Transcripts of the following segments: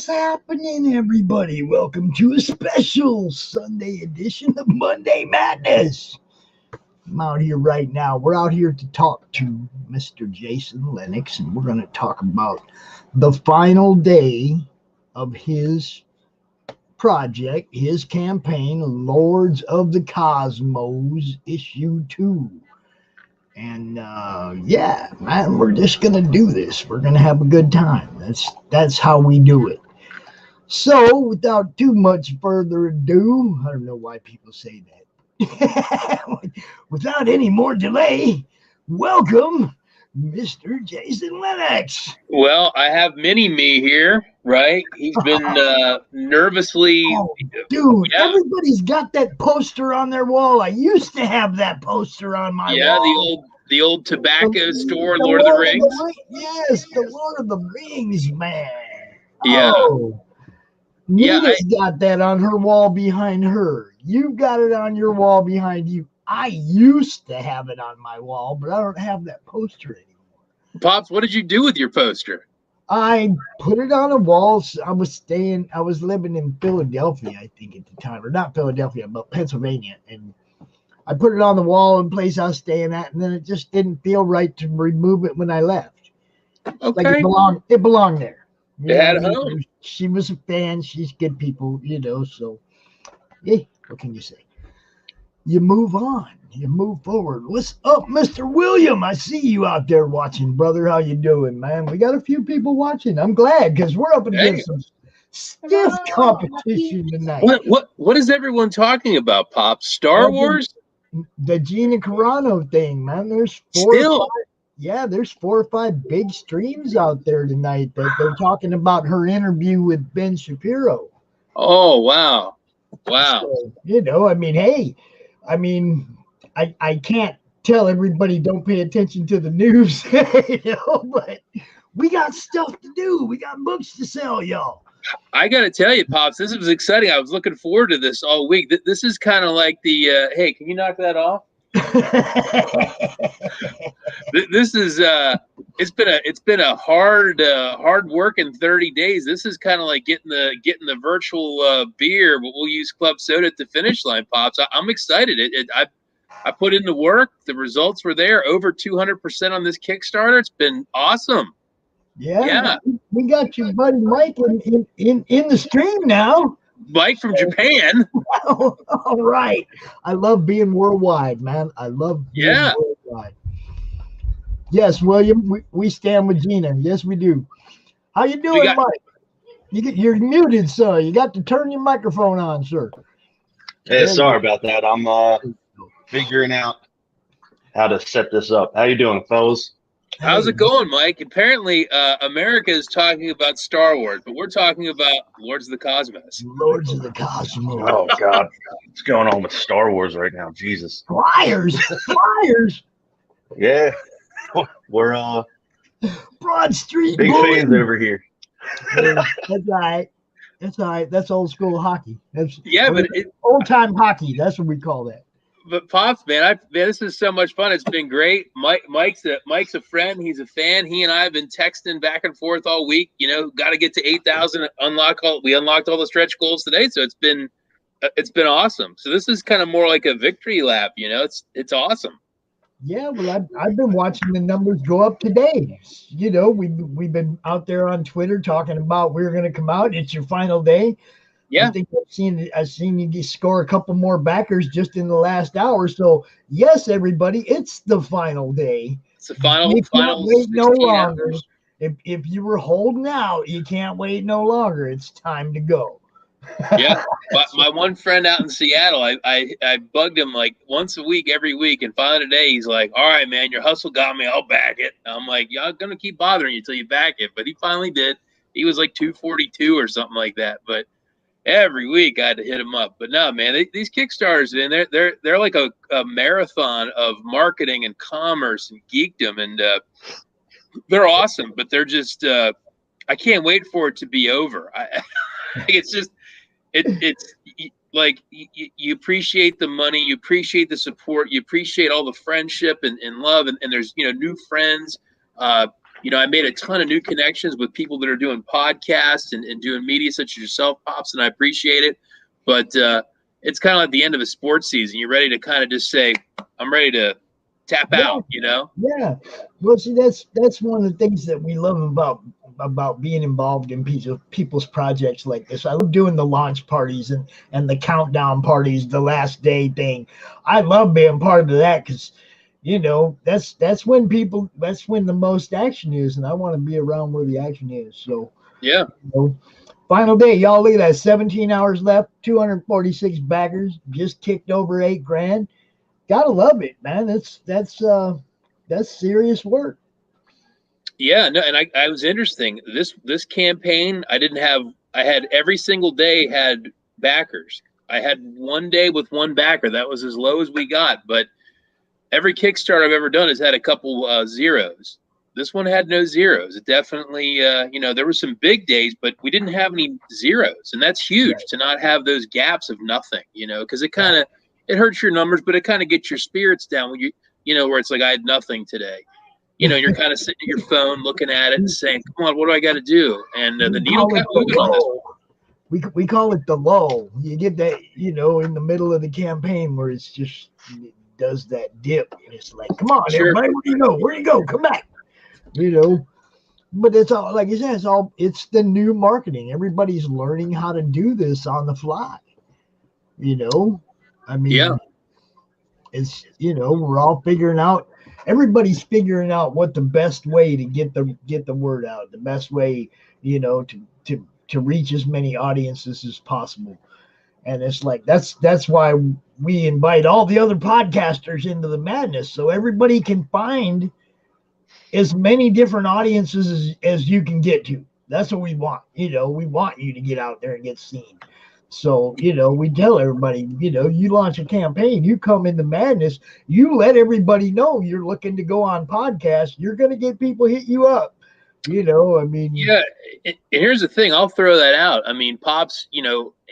happening, everybody? Welcome to a special Sunday edition of Monday Madness. I'm out here right now. We're out here to talk to Mr. Jason Lenox, and we're going to talk about the final day of his project, his campaign, Lords of the Cosmos, Issue 2. And yeah, man, we're just gonna do this. We're gonna have a good time. That's how we do it. So, without too much further ado, I don't know why people say that. Without any more delay, welcome, Mr. Jason Lenox. Well, I have Mini-Me here, right? He's been nervously. Oh, dude, everybody's got that poster on their wall. I used to have that poster on my wall. Yeah, the old tobacco store, Lord of the Rings. Yes, the Lord of the Rings, man. Yeah. Oh. Nita's got that on her wall behind her. You've got it on your wall behind you. I used to have it on my wall, but I don't have that poster anymore. Pops, what did you do with your poster? I put it on a wall. I was living in Philadelphia, I think, at the time. Or not Philadelphia, but Pennsylvania. And I put it on the wall in the place I was staying at, and then it just didn't feel right to remove it when I left. Okay. Like it belonged there. It had a home. She was a fan. She's good people, so hey, what can you say? You move on. You move forward. What's up, Mr. William? I see you out there watching, brother. How you doing, man? We got a few people watching. I'm glad because we're up against some stiff competition tonight. What is everyone talking about, Pop? Star Wars? The Gina Carano thing, man. There's there's 4 or 5 big streams out there tonight that they're talking about her interview with Ben Shapiro. Oh, wow. So, I can't tell everybody don't pay attention to the news, but we got stuff to do. We got books to sell, y'all. I got to tell you, Pops, this was exciting. I was looking forward to this all week. This is kind of like the, hey, can you knock that off? This is it's been a hard work in 30 days. This is kind of like getting the virtual beer, but we'll use club soda at the finish line, Pops. I'm excited. I put in the work. The results were there. Over 200% on this Kickstarter. It's been awesome. Yeah. We got your buddy Mike in the stream now. Mike from Japan. All right. I love being worldwide, man. I love being worldwide. Yes, William, we stand with Gina. Yes, we do. How you doing, Mike? You're muted, sir. You got to turn your microphone on, sir. Hey, sorry about that. I'm figuring out how to set this up. How you doing, fellas? How's it going, Mike? Apparently, America is talking about Star Wars, but we're talking about Lords of the Cosmos. Lords of the Cosmos. Oh, God. What's going on with Star Wars right now? Jesus. Flyers. Yeah. We're Broad Street big fans over here. That's all right. That's old school hockey. That's old time hockey. That's what we call that. But Pops, man, this is so much fun. It's been great. Mike's a friend. He's a fan. He and I have been texting back and forth all week. Got to get to 8,000. We unlocked all the stretch goals today, so it's been awesome. So this is kind of more like a victory lap. It's awesome. Yeah, well, I've been watching the numbers go up today. We've been out there on Twitter talking about we're going to come out. It's your final day. Yeah, I think I've seen you score a couple more backers just in the last hour. So yes, everybody, it's the final day. It's the final. You can't wait no longer. If you were holding out, you can't wait no longer. It's time to go. Yeah, my one friend out in Seattle, I bugged him like once a week, every week, and finally today he's like, "All right, man, your hustle got me. I'll back it." I'm like, "Yeah, I'm gonna keep bothering you until you back it," but he finally did. He was like 242 or something like that, but. Every week I had to hit them up, but no, man, these Kickstarters, man, they're like a marathon of marketing and commerce and geekdom, and they're awesome. But they're just, I can't wait for it to be over. It's just, it's like you appreciate the money, you appreciate the support, you appreciate all the friendship and love, and there's new friends. I made a ton of new connections with people that are doing podcasts and doing media such as yourself, Pops, and I appreciate it. But it's kind of like the end of a sports season. You're ready to kind of just say, I'm ready to tap out, Yeah. Well, see, that's one of the things that we love about being involved in people's projects like this. I love doing the launch parties and the countdown parties, the last day thing. I love being part of that because that's when the most action is, and I want to be around where the action is. So yeah. Final day, y'all, look at that. 17 hours left, 246 backers, just kicked over $8,000. Gotta love it, man. That's serious work. Yeah, no, and I was interesting. This campaign, I had every single day had backers. I had one day with one backer. That was as low as we got, but every Kickstarter I've ever done has had a couple zeros. This one had no zeros. It definitely, there were some big days, but we didn't have any zeros, and that's huge to not have those gaps of nothing. Because it kind of it hurts your numbers, but it kind of gets your spirits down when where it's like I had nothing today. You're kind of sitting at your phone looking at it and saying, "Come on, what do I got to do?" And the needle kept moving on this one. We call it the lull. You get that, in the middle of the campaign where it's just it does that dip, and it's like, "Come on, everybody, where do you go? Where do you go? Come back!" But it's all, like you said, it's the new marketing. Everybody's learning how to do this on the fly. I mean, it's we're all figuring out. Everybody's figuring out what the best way to get the word out, the best way, to reach as many audiences as possible. And it's like that's why we invite all the other podcasters into the madness, so everybody can find as many different audiences as you can get to. That's what we want. We want you to get out there and get seen. So, we tell everybody, you launch a campaign, you come into madness, you let everybody know you're looking to go on podcast. You're going to get people hit you up. I mean. Yeah. And here's the thing. I'll throw that out. I mean, Pops,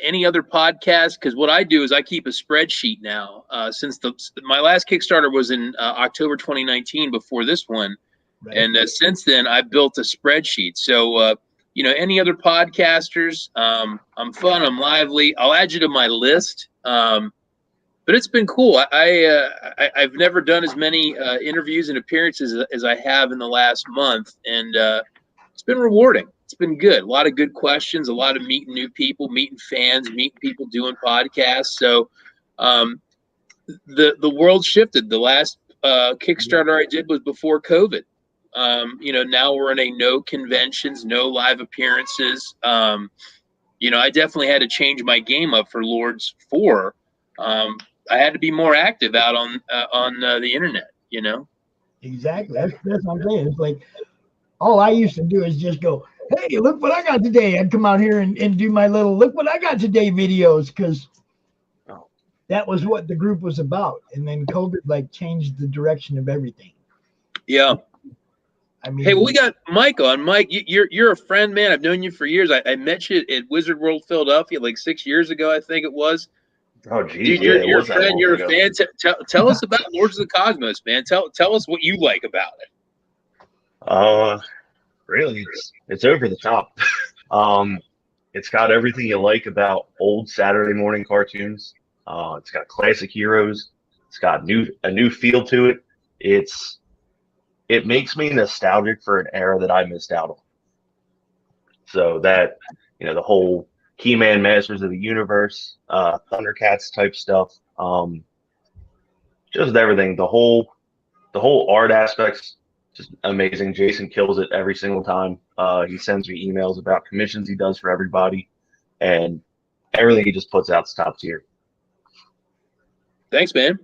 any other podcast, because what I do is I keep a spreadsheet now. Since my last Kickstarter was in October 2019 before this one. Right. And since then, I built a spreadsheet. So, any other podcasters, I'm fun, I'm lively. I'll add you to my list. But it's been cool. I've never done as many interviews and appearances as I have in the last month. And it's been rewarding. It's been good. A lot of good questions, a lot of meeting new people, meeting fans, meeting people doing podcasts. So the world shifted. The last Kickstarter I did was before COVID. Now we're in a no conventions, no live appearances. I definitely had to change my game up for Lords 4. I had to be more active out on the internet, Exactly. That's what I'm saying. It's like all I used to do is just go, "Hey, look what I got today." I'd come out here and do my little "look what I got today" videos because that was what the group was about. And then COVID changed the direction of everything. Yeah. I mean, hey, well, we got Mike on. Mike, you're a friend, man. I've known you for years. I met you at Wizard World Philadelphia 6 years ago, I think it was. Oh, geez, dude, you're a friend. You're a fan. Tell us about Lords of the Cosmos, man. Tell us what you like about it. Really, it's over the top. It's got everything you like about old Saturday morning cartoons. It's got classic heroes. It's got a new feel to it. It makes me nostalgic for an era that I missed out on. So that, the whole He-Man, Masters of the Universe, Thundercats type stuff, just everything. The whole art aspect's just amazing. Jason kills it every single time. He sends me emails about commissions he does for everybody, and everything he just puts out's top tier. Thanks, man.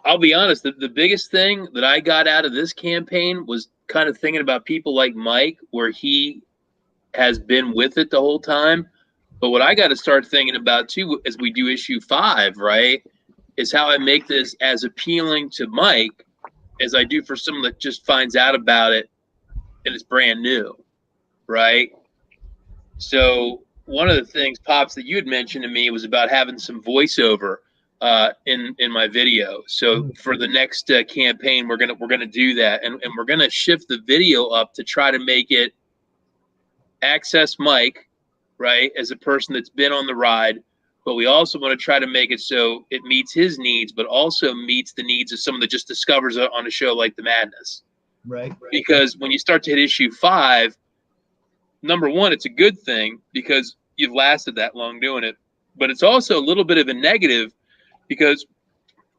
I'll be honest, the biggest thing that I got out of this campaign was kind of thinking about people like Mike, where he has been with it the whole time. But what I got to start thinking about too, as we do issue 5, right, is how I make this as appealing to Mike as I do for someone that just finds out about it and it's brand new, right? So one of the things, Pops, that you had mentioned to me was about having some voiceover in my video. So for the next campaign, we're gonna do that, and we're gonna shift the video up to try to make it access Mike, right, as a person that's been on the ride, but we also want to try to make it so it meets his needs, but also meets the needs of someone that just discovers it on a show like The Madness. Right. Because when you start to hit issue 5, number one, it's a good thing because you've lasted that long doing it, but it's also a little bit of a negative because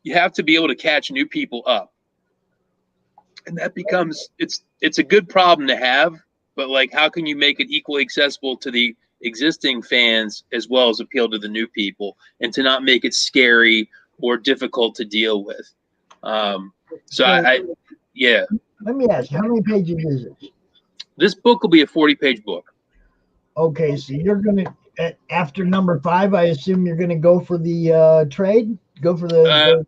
you have to be able to catch new people up. And that becomes, it's a good problem to have, but like, how can you make it equally accessible to the existing fans as well as appeal to the new people, and to not make it scary or difficult to deal with? Yeah. Let me ask you, how many pages is it? This book will be a 40-page book. Okay, so you're going to, after number 5, I assume you're going to go for the trade? Go for the...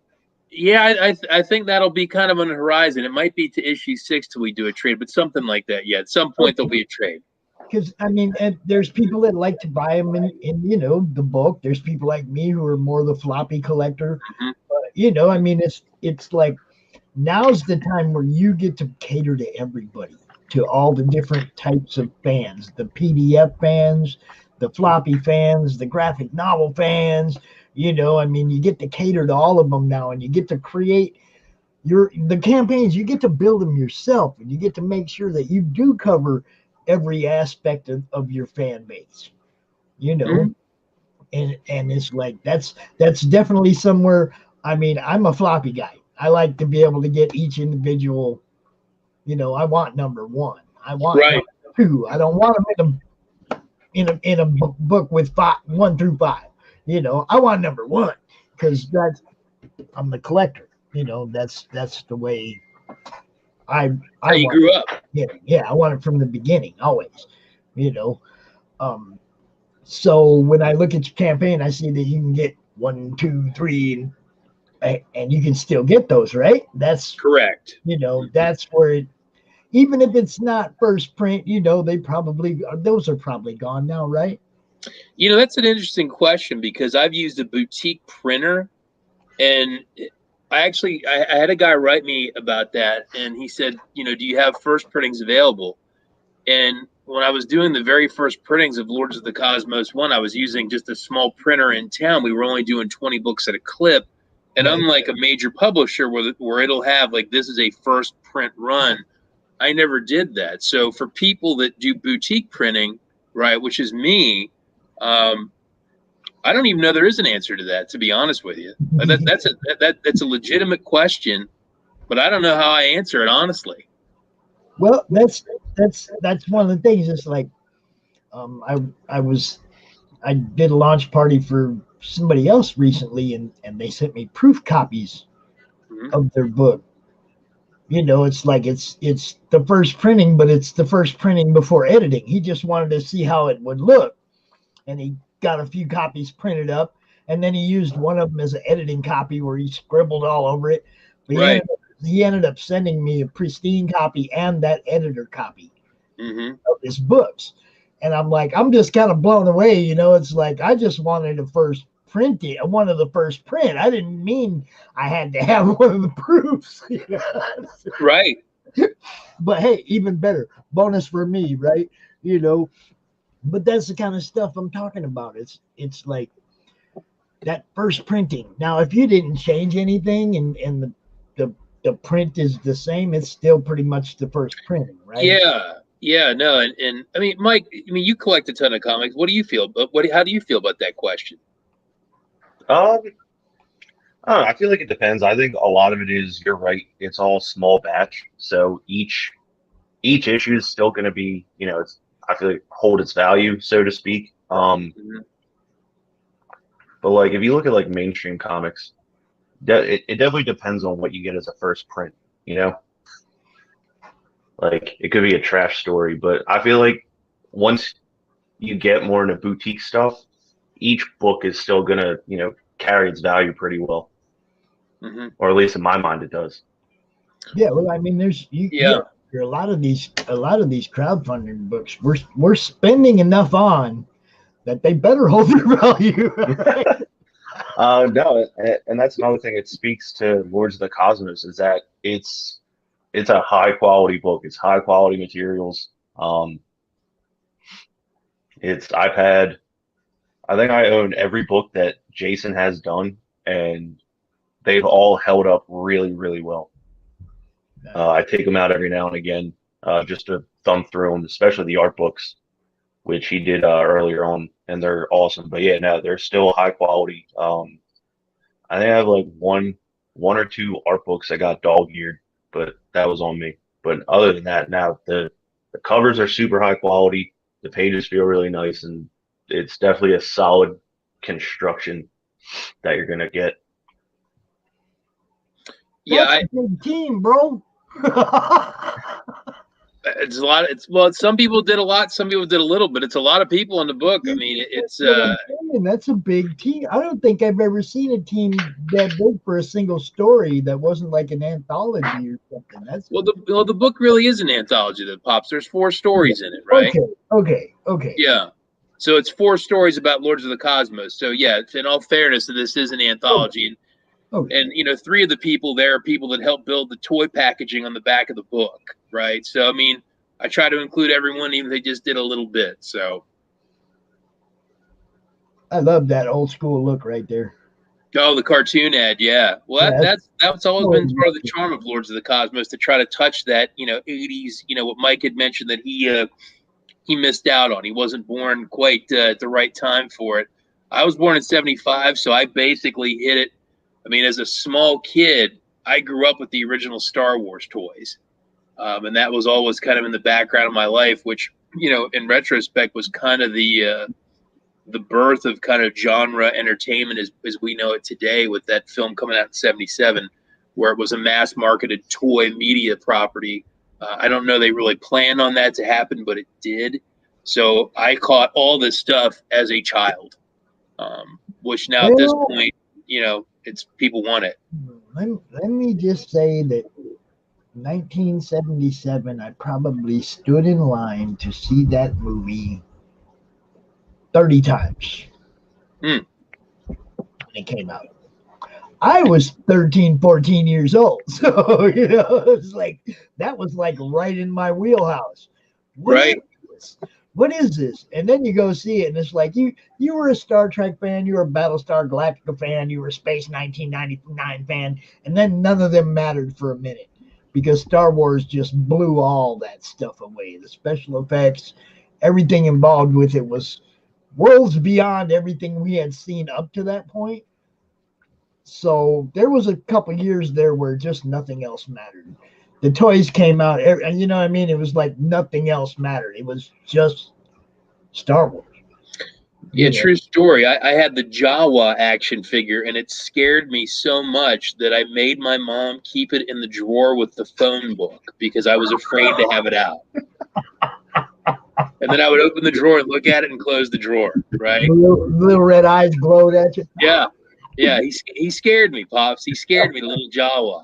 Yeah, I think that'll be kind of on the horizon. It might be to issue 6 till we do a trade, but something like that. Yeah, at some point there'll be a trade. Because, I mean, there's people that like to buy them in the book. There's people like me who are more the floppy collector. Mm-hmm. I mean, it's like, now's the time where you get to cater to everybody, to all the different types of fans, the PDF fans, the floppy fans, the graphic novel fans. I mean, you get to cater to all of them now, and you get to create the campaigns. You get to build them yourself, and you get to make sure that you do cover every aspect of your fan base, mm-hmm. and it's like, that's definitely somewhere. I mean, I'm a floppy guy. I like to be able to get each individual, I want number 1. I want number 2. I don't want them in a book with 1 through 5. I want number 1 because I'm the collector. That's the way I you grew up. Yeah, I want it from the beginning, always. So when I look at your campaign, I see that you can get 1, 2, 3, and you can still get those, right? That's correct. That's where even if it's not first print, those are probably gone now, right? That's an interesting question, because I've used a boutique printer, and I had a guy write me about that, and he said, do you have first printings available? And when I was doing the very first printings of Lords of the Cosmos 1, I was using just a small printer in town. We were only doing 20 books at a clip. And unlike a major publisher where it'll have like, this is a first print run, I never did that. So for people that do boutique printing, right, which is me, I don't even know there is an answer to that, to be honest with you. That's a legitimate question, but I don't know how I answer it, honestly. Well, that's one of the things. It's like, I did a launch party for somebody else recently, and they sent me proof copies mm-hmm. of their book. It's like it's the first printing, but it's the first printing before editing. He just wanted to see how it would look, and he got a few copies printed up, and then he used one of them as an editing copy where he scribbled all over it. But he ended up sending me a pristine copy and that editor copy mm-hmm. of his books. And I'm like, I'm just kind of blown away. It's like, I just wanted one of the first print. I didn't mean I had to have one of the proofs. Right. But hey, even better, bonus for me, right? But that's the kind of stuff I'm talking about. It's like that first printing. Now, if you didn't change anything and the print is the same, it's still pretty much the first printing, right? Yeah, no, and I mean, Mike, you collect a ton of comics. What do you feel? How do you feel about that question? I don't know. I feel like it depends. I think a lot of it is, you're right, it's all small batch. So each issue is still going to be, I feel like hold its value, so to speak. Mm-hmm. But like, if you look at like mainstream comics, it definitely depends on what you get as a first print, Like, it could be a trash story, but I feel like once you get more into boutique stuff, each book is still gonna, carry its value pretty well, mm-hmm. or at least in my mind, it does. Yeah, well, I mean, there's a lot of these crowdfunding books we're spending enough on that they better hold their value. Right? No, and that's another thing. It speaks to Lords of the Cosmos is that it's a high quality book. It's high quality materials. Um, it's I've had I think I own every book that Jason has done, and they've all held up really, really well. I take them out every now and again just to thumb through them, especially the art books, which he did earlier on, and they're awesome. But yeah, no, they're still high quality. I think I have like one or two art books that got dog-eared, but that was on me. But other than that, now the covers are super high quality. The pages feel really nice, and it's definitely a solid construction that you're gonna get. Yeah, That's a big team, bro. it's a lot. Some people did a lot, some people did a little, but it's a lot of people in the book. I mean, that's a big team. I don't think I've ever seen a team that big for a single story that wasn't like an anthology or something. The book really is an anthology that pops. There's 4 stories in it, right? Okay. Yeah. So it's 4 stories about Lords of the Cosmos. So yeah, in all fairness, this is an anthology. Okay. And 3 of the people there are people that helped build the toy packaging on the back of the book, right? So I mean, I try to include everyone, even if they just did a little bit. So I love that old school look right there. Oh, the cartoon ad, yeah. Well, that's always been part of the charm of Lords of the Cosmos, to try to touch that 80s. What Mike had mentioned that he missed out on. He wasn't born quite at the right time for it. I was born in '75, so I basically hit it. I mean, as a small kid, I grew up with the original Star Wars toys, and that was always kind of in the background of my life, which in retrospect was kind of the birth of kind of genre entertainment as we know it today, with that film coming out in '77, where it was a mass marketed toy media property. I don't know they really planned on that to happen, but it did. So I caught all this stuff as a child, which now at this point, it's people want it. Let me just say that 1977, I probably stood in line to see that movie 30 times when it came out. I was 13, 14 years old. So, it was like, that was like right in my wheelhouse. Right. What is this? And then you go see it, and it's like you were a Star Trek fan, you were a Battlestar Galactica fan, you were a Space 1999 fan, and then none of them mattered for a minute because Star Wars just blew all that stuff away. The special effects, everything involved with it was worlds beyond everything we had seen up to that point. So there was a couple years there where just nothing else mattered. The toys came out, and it was like nothing else mattered. It was just Star Wars. Yeah, true story. I had the Jawa action figure, and it scared me so much that I made my mom keep it in the drawer with the phone book because I was afraid to have it out. And then I would open the drawer and look at it and close the drawer, right? Little red eyes glowed at you. Yeah. He scared me, Pops. He scared me, the little Jawa.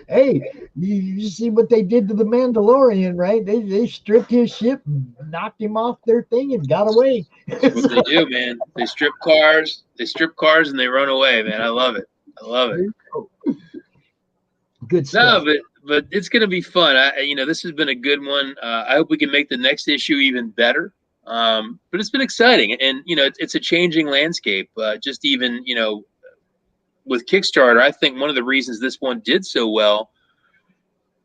Hey, you see what they did to the Mandalorian, right? They stripped his ship, knocked him off their thing, and got away. That's what they do, man. They strip cars, and they run away, man. I love it. Good stuff. No, but it's going to be fun. This has been a good one. I hope we can make the next issue even better. But it's been exciting, and it's a changing landscape. Just even with Kickstarter, I think one of the reasons this one did so well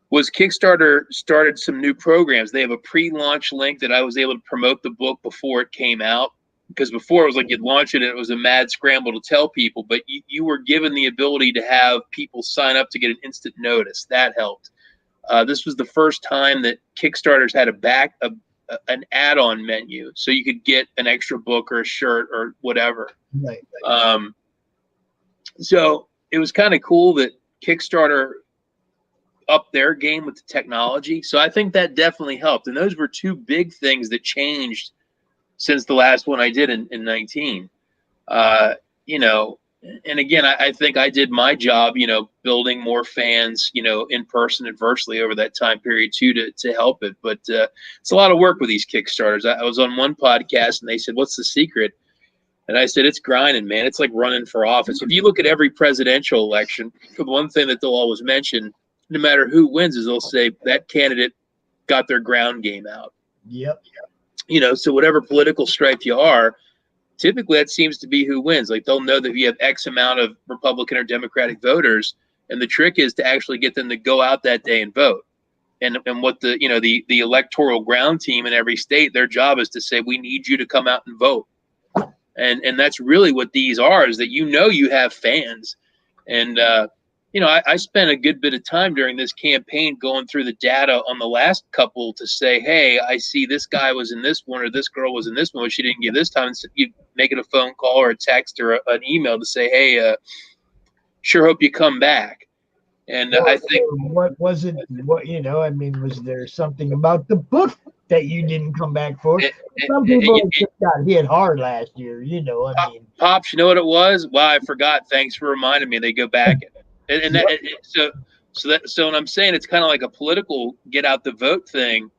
was Kickstarter started some new programs. They have a pre-launch link that I was able to promote the book before it came out, because before it was like you'd launch it and it was a mad scramble to tell people, but you were given the ability to have people sign up to get an instant notice. That helped. This was the first time that Kickstarters had an add-on menu, so you could get an extra book or a shirt or whatever. Right. So it was kind of cool that Kickstarter upped their game with the technology. So I think that definitely helped. And those were 2 big things that changed since the last one I did in 19. And again, I think I did my job, building more fans, in person and virtually over that time period too, to help it. But it's a lot of work with these Kickstarters. I was on one podcast and they said, "What's the secret?" And I said, it's grinding, man. It's like running for office. If you look at every presidential election, the one thing that they'll always mention, no matter who wins, is they'll say that candidate got their ground game out. Yep. So whatever political stripe you are, typically that seems to be who wins. Like they'll know that you have X amount of Republican or Democratic voters, and the trick is to actually get them to go out that day and vote. And what the electoral ground team in every state, their job is to say, we need you to come out and vote. And that's really what these are, is that you have fans. And I spent a good bit of time during this campaign going through the data on the last couple to say, hey, I see this guy was in this one or this girl was in this one, but she didn't give this time. So you make it a phone call or a text or an email to say, hey, sure hope you come back. And I think what was it? Was there something about the book that you didn't come back for? Some people just got hit hard last year. Pops, you know what it was? Wow, I forgot. Thanks for reminding me. They go back, so when I'm saying it's kind of like a political get out the vote thing,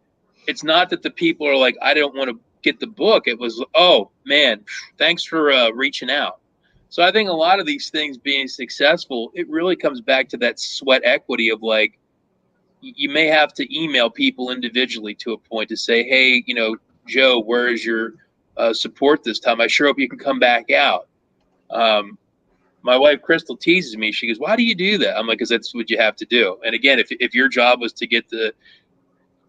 it's not that the people are like, I don't want to get the book. It was, oh man, thanks for reaching out. So I think a lot of these things being successful, it really comes back to that sweat equity of like, you may have to email people individually to a point to say, hey, Joe, where is your support this time? I sure hope you can come back out. My wife, Crystal, teases me. She goes, why do you do that? I'm like, because that's what you have to do. And again, if your job was to get the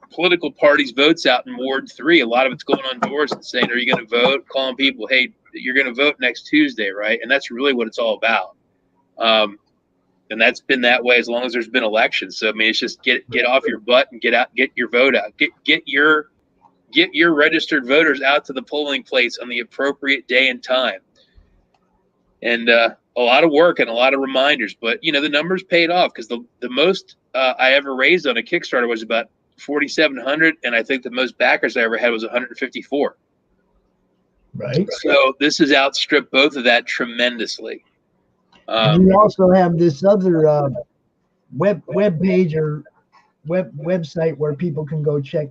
political parties' votes out in Ward 3, a lot of it's going on doors and saying, are you going to vote? Calling people, hey, you're going to vote next Tuesday, right? And that's really what it's all about. And that's been that way as long as there's been elections. So I mean, it's just get off your butt and get out, get your vote out, get your registered voters out to the polling place on the appropriate day and time. And a lot of work and a lot of reminders, but the numbers paid off, because the most I ever raised on a Kickstarter was about 4,700, and I think the most backers I ever had was 154. Right. So this has outstripped both of that tremendously. And you also have this other web page or website where people can go check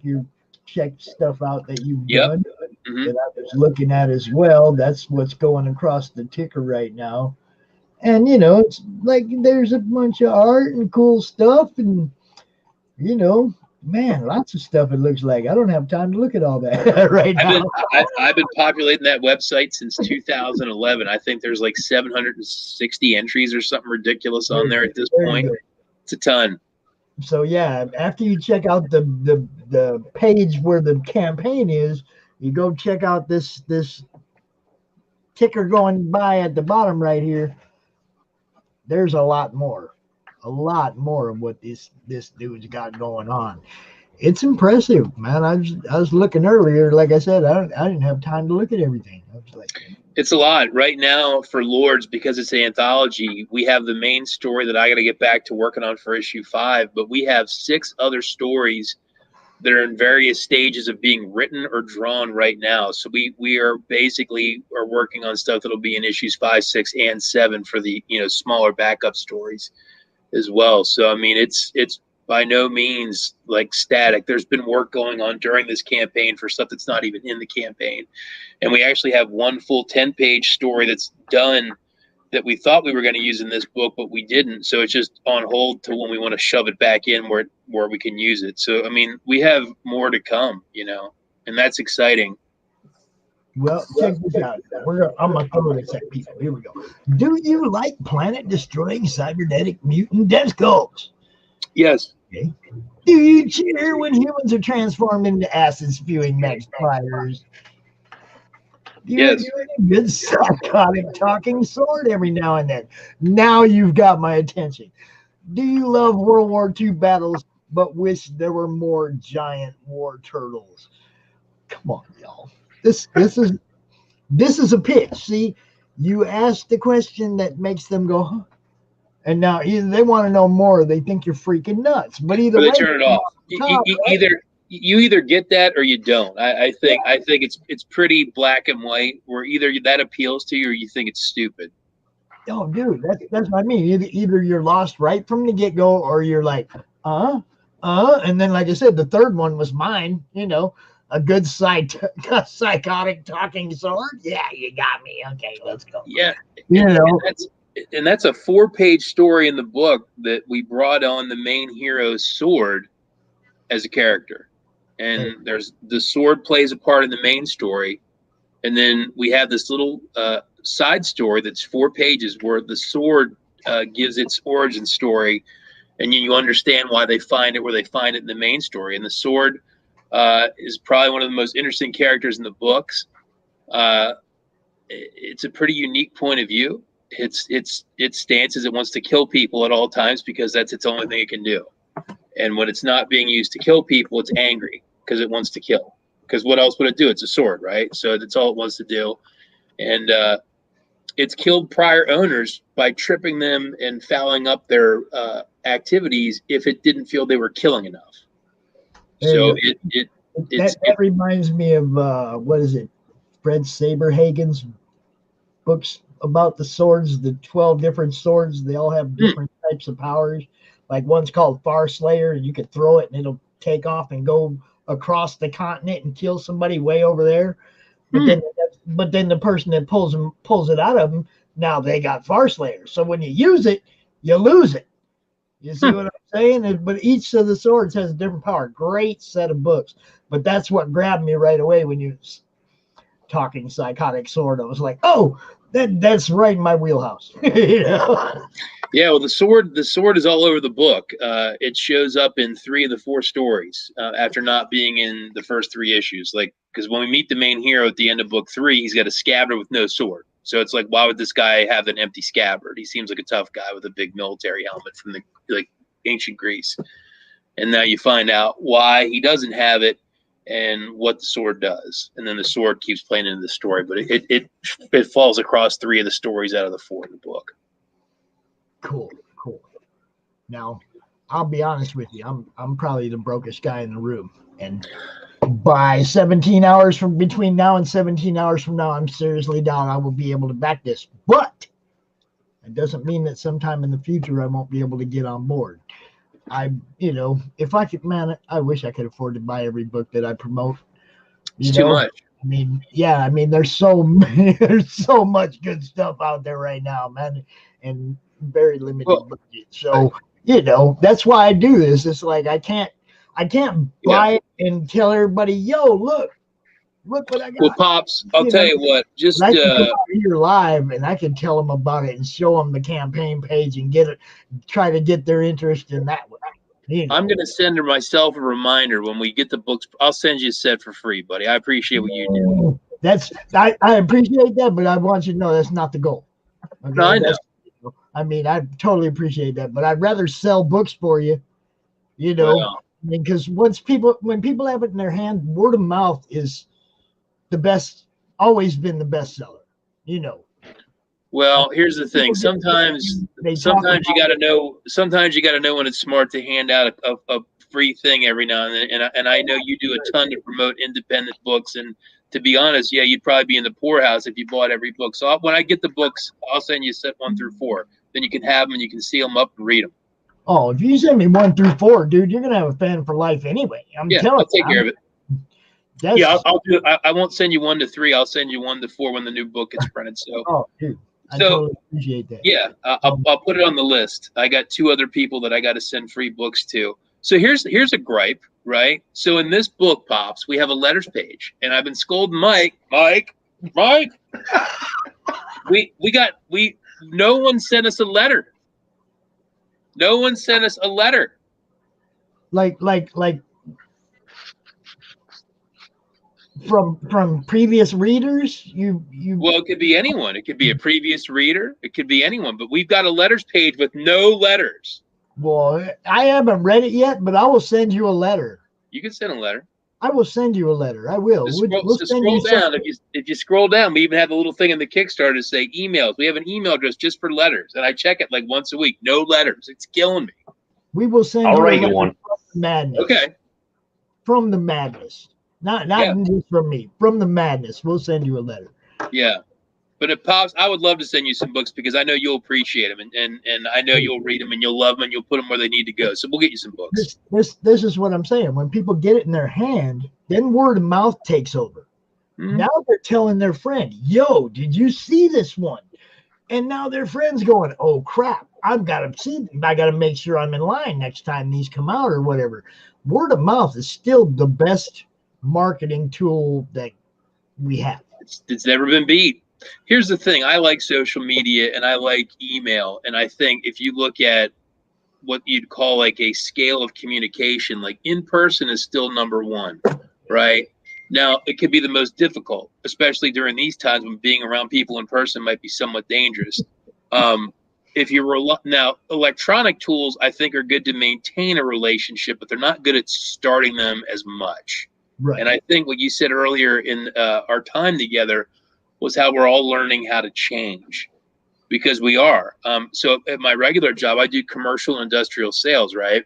stuff out that you've done. Mm-hmm. That I was looking at as well. That's what's going across the ticker right now. And it's like there's a bunch of art and cool stuff, and man, lots of stuff. It looks like I don't have time to look at all that right now. I've been populating that website since 2011. I think there's like 760 entries or something ridiculous on there at this point. It's a ton. So yeah, after you check out the page where the campaign is, you go check out this ticker going by at the bottom right here. There's a lot more of what this dude's got going on. It's impressive, man. I was looking earlier. Like I said, I didn't have time to look at everything. I was like, it's a lot right now for Lords, because it's an anthology. We have the main story that I got to get back to working on for issue 5, but we have 6 other stories that are in various stages of being written or drawn right now. So we are basically working on stuff that'll be in issues 5, 6, and 7 for the smaller backup stories as well. So I mean, it's by no means like static. There's been work going on during this campaign for stuff that's not even in the campaign, and we actually have one full 10-page story that's done that we thought we were going to use in this book, but we didn't. So it's just on hold to when we want to shove it back in where we can use it. So I mean, we have more to come, and that's exciting. Well, check this out. I'm going to throw this at people. Here we go. Do you like planet-destroying cybernetic mutant death skulls? Yes. Okay. Do you cheer when humans are transformed into acid-spewing mech fighters? Yes. You're a good psychotic talking sword every now and then. Now you've got my attention. Do you love World War II battles but wish there were more giant war turtles? Come on, y'all. This is a pitch. See, you ask the question that makes them go, huh? And now either they want to know more, or they think you're freaking nuts. But either way, they turn it off. You either get that or you don't. I think it's pretty black and white, where either that appeals to you or you think it's stupid. Oh, dude, that's what I mean. Either you're lost right from the get-go, or you're like, and then like I said, the third one was mine. a good psychotic talking sword. Yeah, you got me. Okay, let's go. Yeah, you know, and that's a 4-page story in the book that we brought on the main hero's sword as a character, and there's the sword plays a part in the main story, and then we have this little side story that's 4 pages where the sword gives its origin story, and you understand why they find it where they find it in the main story. And the sword is probably one of the most interesting characters in the books. It's a pretty unique point of view. Its stance is it wants to kill people at all times because that's its only thing it can do. And when it's not being used to kill people, it's angry because it wants to kill. Because what else would it do? It's a sword, right? So that's all it wants to do. And it's killed prior owners by tripping them and fouling up their activities if it didn't feel they were killing enough. So that reminds me of what is it? Fred Saberhagen's books about the swords, the 12 different swords. They all have different types of powers. Like one's called Far Slayer, and you could throw it and it'll take off and go across the continent and kill somebody way over there. But then the person that pulls it out of them, now they got Far Slayer. So when you use it, you lose it. You see what I'm saying? But each of the swords has a different power. Great set of books. But that's what grabbed me right away when you talking psychotic sword. I was like, oh, that's right in my wheelhouse. You know? Yeah, well, the sword is all over the book. It shows up in 3 of the 4 stories after not being in the first 3 issues. Like, because when we meet the main hero at the end of book 3, he's got a scabbard with no sword. So it's like, why would this guy have an empty scabbard? He seems like a tough guy with a big military helmet from the ancient Greece. And now you find out why he doesn't have it and what the sword does. And then the sword keeps playing into the story, but it falls across 3 of the stories out of the 4 in the book. Cool. Now, I'll be honest with you. I'm probably the brokest guy in the room, and by 17 hours from between now and 17 hours from now, I'm seriously down. I will be able to back this, but it doesn't mean that sometime in the future I won't be able to get on board. If I could, man, I wish I could afford to buy every book that I promote. It's too much. There's so much good stuff out there right now, man, and very limited budget. So, that's why I do this. It's like I can't buy it and tell everybody, yo, look what I got. Well, Pops, I'll tell you what, just I can come out here live and I can tell them about it and show them the campaign page and try to get their interest in that way. I'm going to send myself a reminder when we get the books. I'll send you a set for free, buddy. I appreciate what you do. I appreciate that, but I want you to know that's not the goal. Okay? No, I know. I totally appreciate that, but I'd rather sell books for you, because when people have it in their hand, word of mouth is the best, always been the best seller, Well, here's the thing. Sometimes you got to know. Sometimes you got to know when it's smart to hand out a free thing every now and then. And I know you do a ton to promote independent books. And to be honest, yeah, you'd probably be in the poorhouse if you bought every book. So when I get the books, I'll send you set 1 through 4. Then you can have them and you can seal them up and read them. Oh, if you send me 1 through 4, dude, you're gonna have a fan for life anyway. I'll take care of it. I'll do. I won't send you 1 to 3. I'll send you 1 to 4 when the new book gets printed. So. Oh, dude. I totally appreciate that. Yeah, I'll put it on the list. I got 2 other people that I got to send free books to. So here's a gripe, right? So in this book, Pops, we have a letters page, and I've been scolding Mike. No one sent us a letter. No one sent us a letter. Like from previous readers, Well, it could be anyone. It could be a previous reader. It could be anyone. But we've got a letters page with no letters. Well, I haven't read it yet, but I will send you a letter. You can send a letter. I will send you a letter. I will. Scroll down. If you scroll down, we even have a little thing in the Kickstarter to say emails. We have an email address just for letters, and I check it like once a week. No letters. It's killing me. We will send I'll you write you one. From the madness. Okay. From the madness. Not just from me. From the madness. We'll send you a letter. Yeah. But if Pops, I would love to send you some books because I know you'll appreciate them, and I know you'll read them and you'll love them and you'll put them where they need to go. So we'll get you some books. This is what I'm saying. When people get it in their hand, then word of mouth takes over. Mm-hmm. Now they're telling their friend, "Yo, did you see this one?" And now their friend's going, "Oh crap, I've got to see them. I got to make sure I'm in line next time these come out or whatever." Word of mouth is still the best marketing tool that we have. It's never been beat. Here's the thing. I like social media and I like email. And I think if you look at what you'd call like a scale of communication, like in person is still number one, right? Now, it could be the most difficult, especially during these times when being around people in person might be somewhat dangerous. If you were now, electronic tools, I think, are good to maintain a relationship, but they're not good at starting them as much. Right. And I think what you said earlier in our time together was how we're all learning how to change, because we are. So at my regular job, I do commercial and industrial sales, right?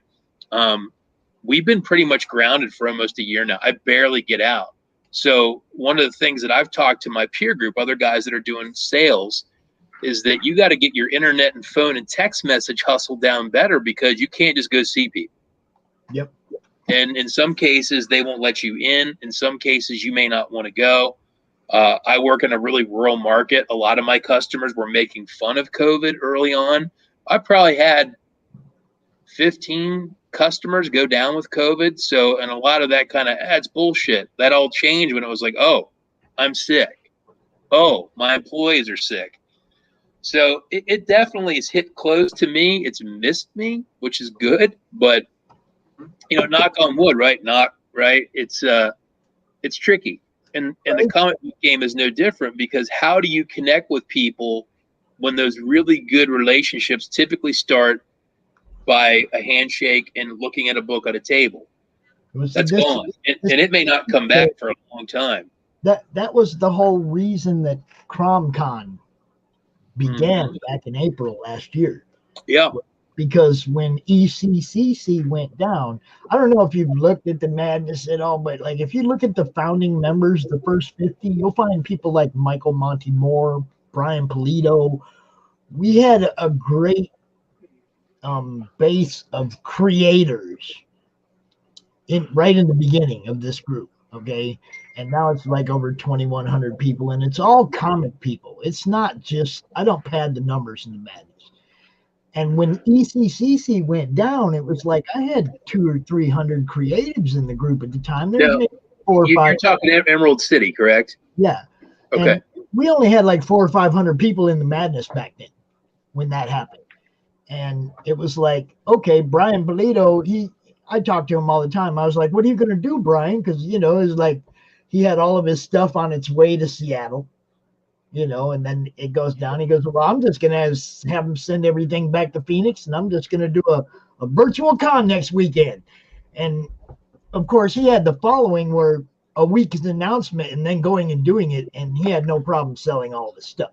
We've been pretty much grounded for almost a year now. I barely get out. So one of the things that I've talked to my peer group, other guys that are doing sales, is that you got to get your internet and phone and text message hustle down better, because you can't just go see people. Yep. And in some cases, they won't let you in. In some cases, you may not want to go. I work in a really rural market. A lot of my customers were making fun of COVID early on. I probably had 15 customers go down with COVID. So, and a lot of that kind of adds bullshit. That all changed when it was like, oh, I'm sick. Oh, my employees are sick. So it definitely has hit close to me. It's missed me, which is good. But, knock on wood, right? It's tricky. And the comic book game is no different, because how do you connect with people when those really good relationships typically start by a handshake and looking at a book at a table? That's gone. And it may not come back for a long time. That was the whole reason that CromCon began back in April last year. Yeah. Because when ECCC went down, I don't know if you've looked at the madness at all, but like if you look at the founding members, the first 50, you'll find people like Michael Montemore, Brian Polito. We had a great base of creators right in the beginning of this group, okay? And now it's like over 2,100 people, and it's all comic people. It's not just, I don't pad the numbers in the madness. And when ECCC went down, it was like I had 200 or 300 creatives in the group at the time. There was 4 or 5. You're talking Emerald City, correct? Yeah. Okay. And we only had like 400 or 500 people in the madness back then when that happened. And it was like, okay, Brian Polito, I talked to him all the time. I was like, what are you going to do, Brian? Because, it was like he had all of his stuff on its way to Seattle. And then it goes down. He goes, well, I'm just going to have him send everything back to Phoenix, and I'm just going to do a virtual con next weekend. And, of course, he had the following where a week's announcement and then going and doing it, and he had no problem selling all the stuff,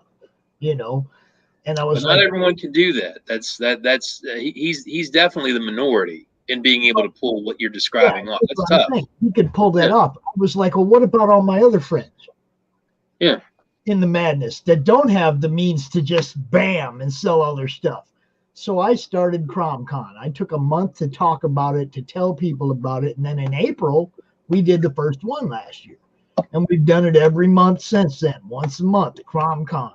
And I was not everyone can do that. He's definitely the minority in being able to pull what you're describing off. That's tough. He could pull that off. I was like, well, what about all my other friends? Yeah. In the madness that don't have the means to just bam and sell all their stuff. So I started CromCon. I took a month to talk about it, to tell people about it. And then in April, we did the first one last year. And we've done it every month since then, once a month, CromCon.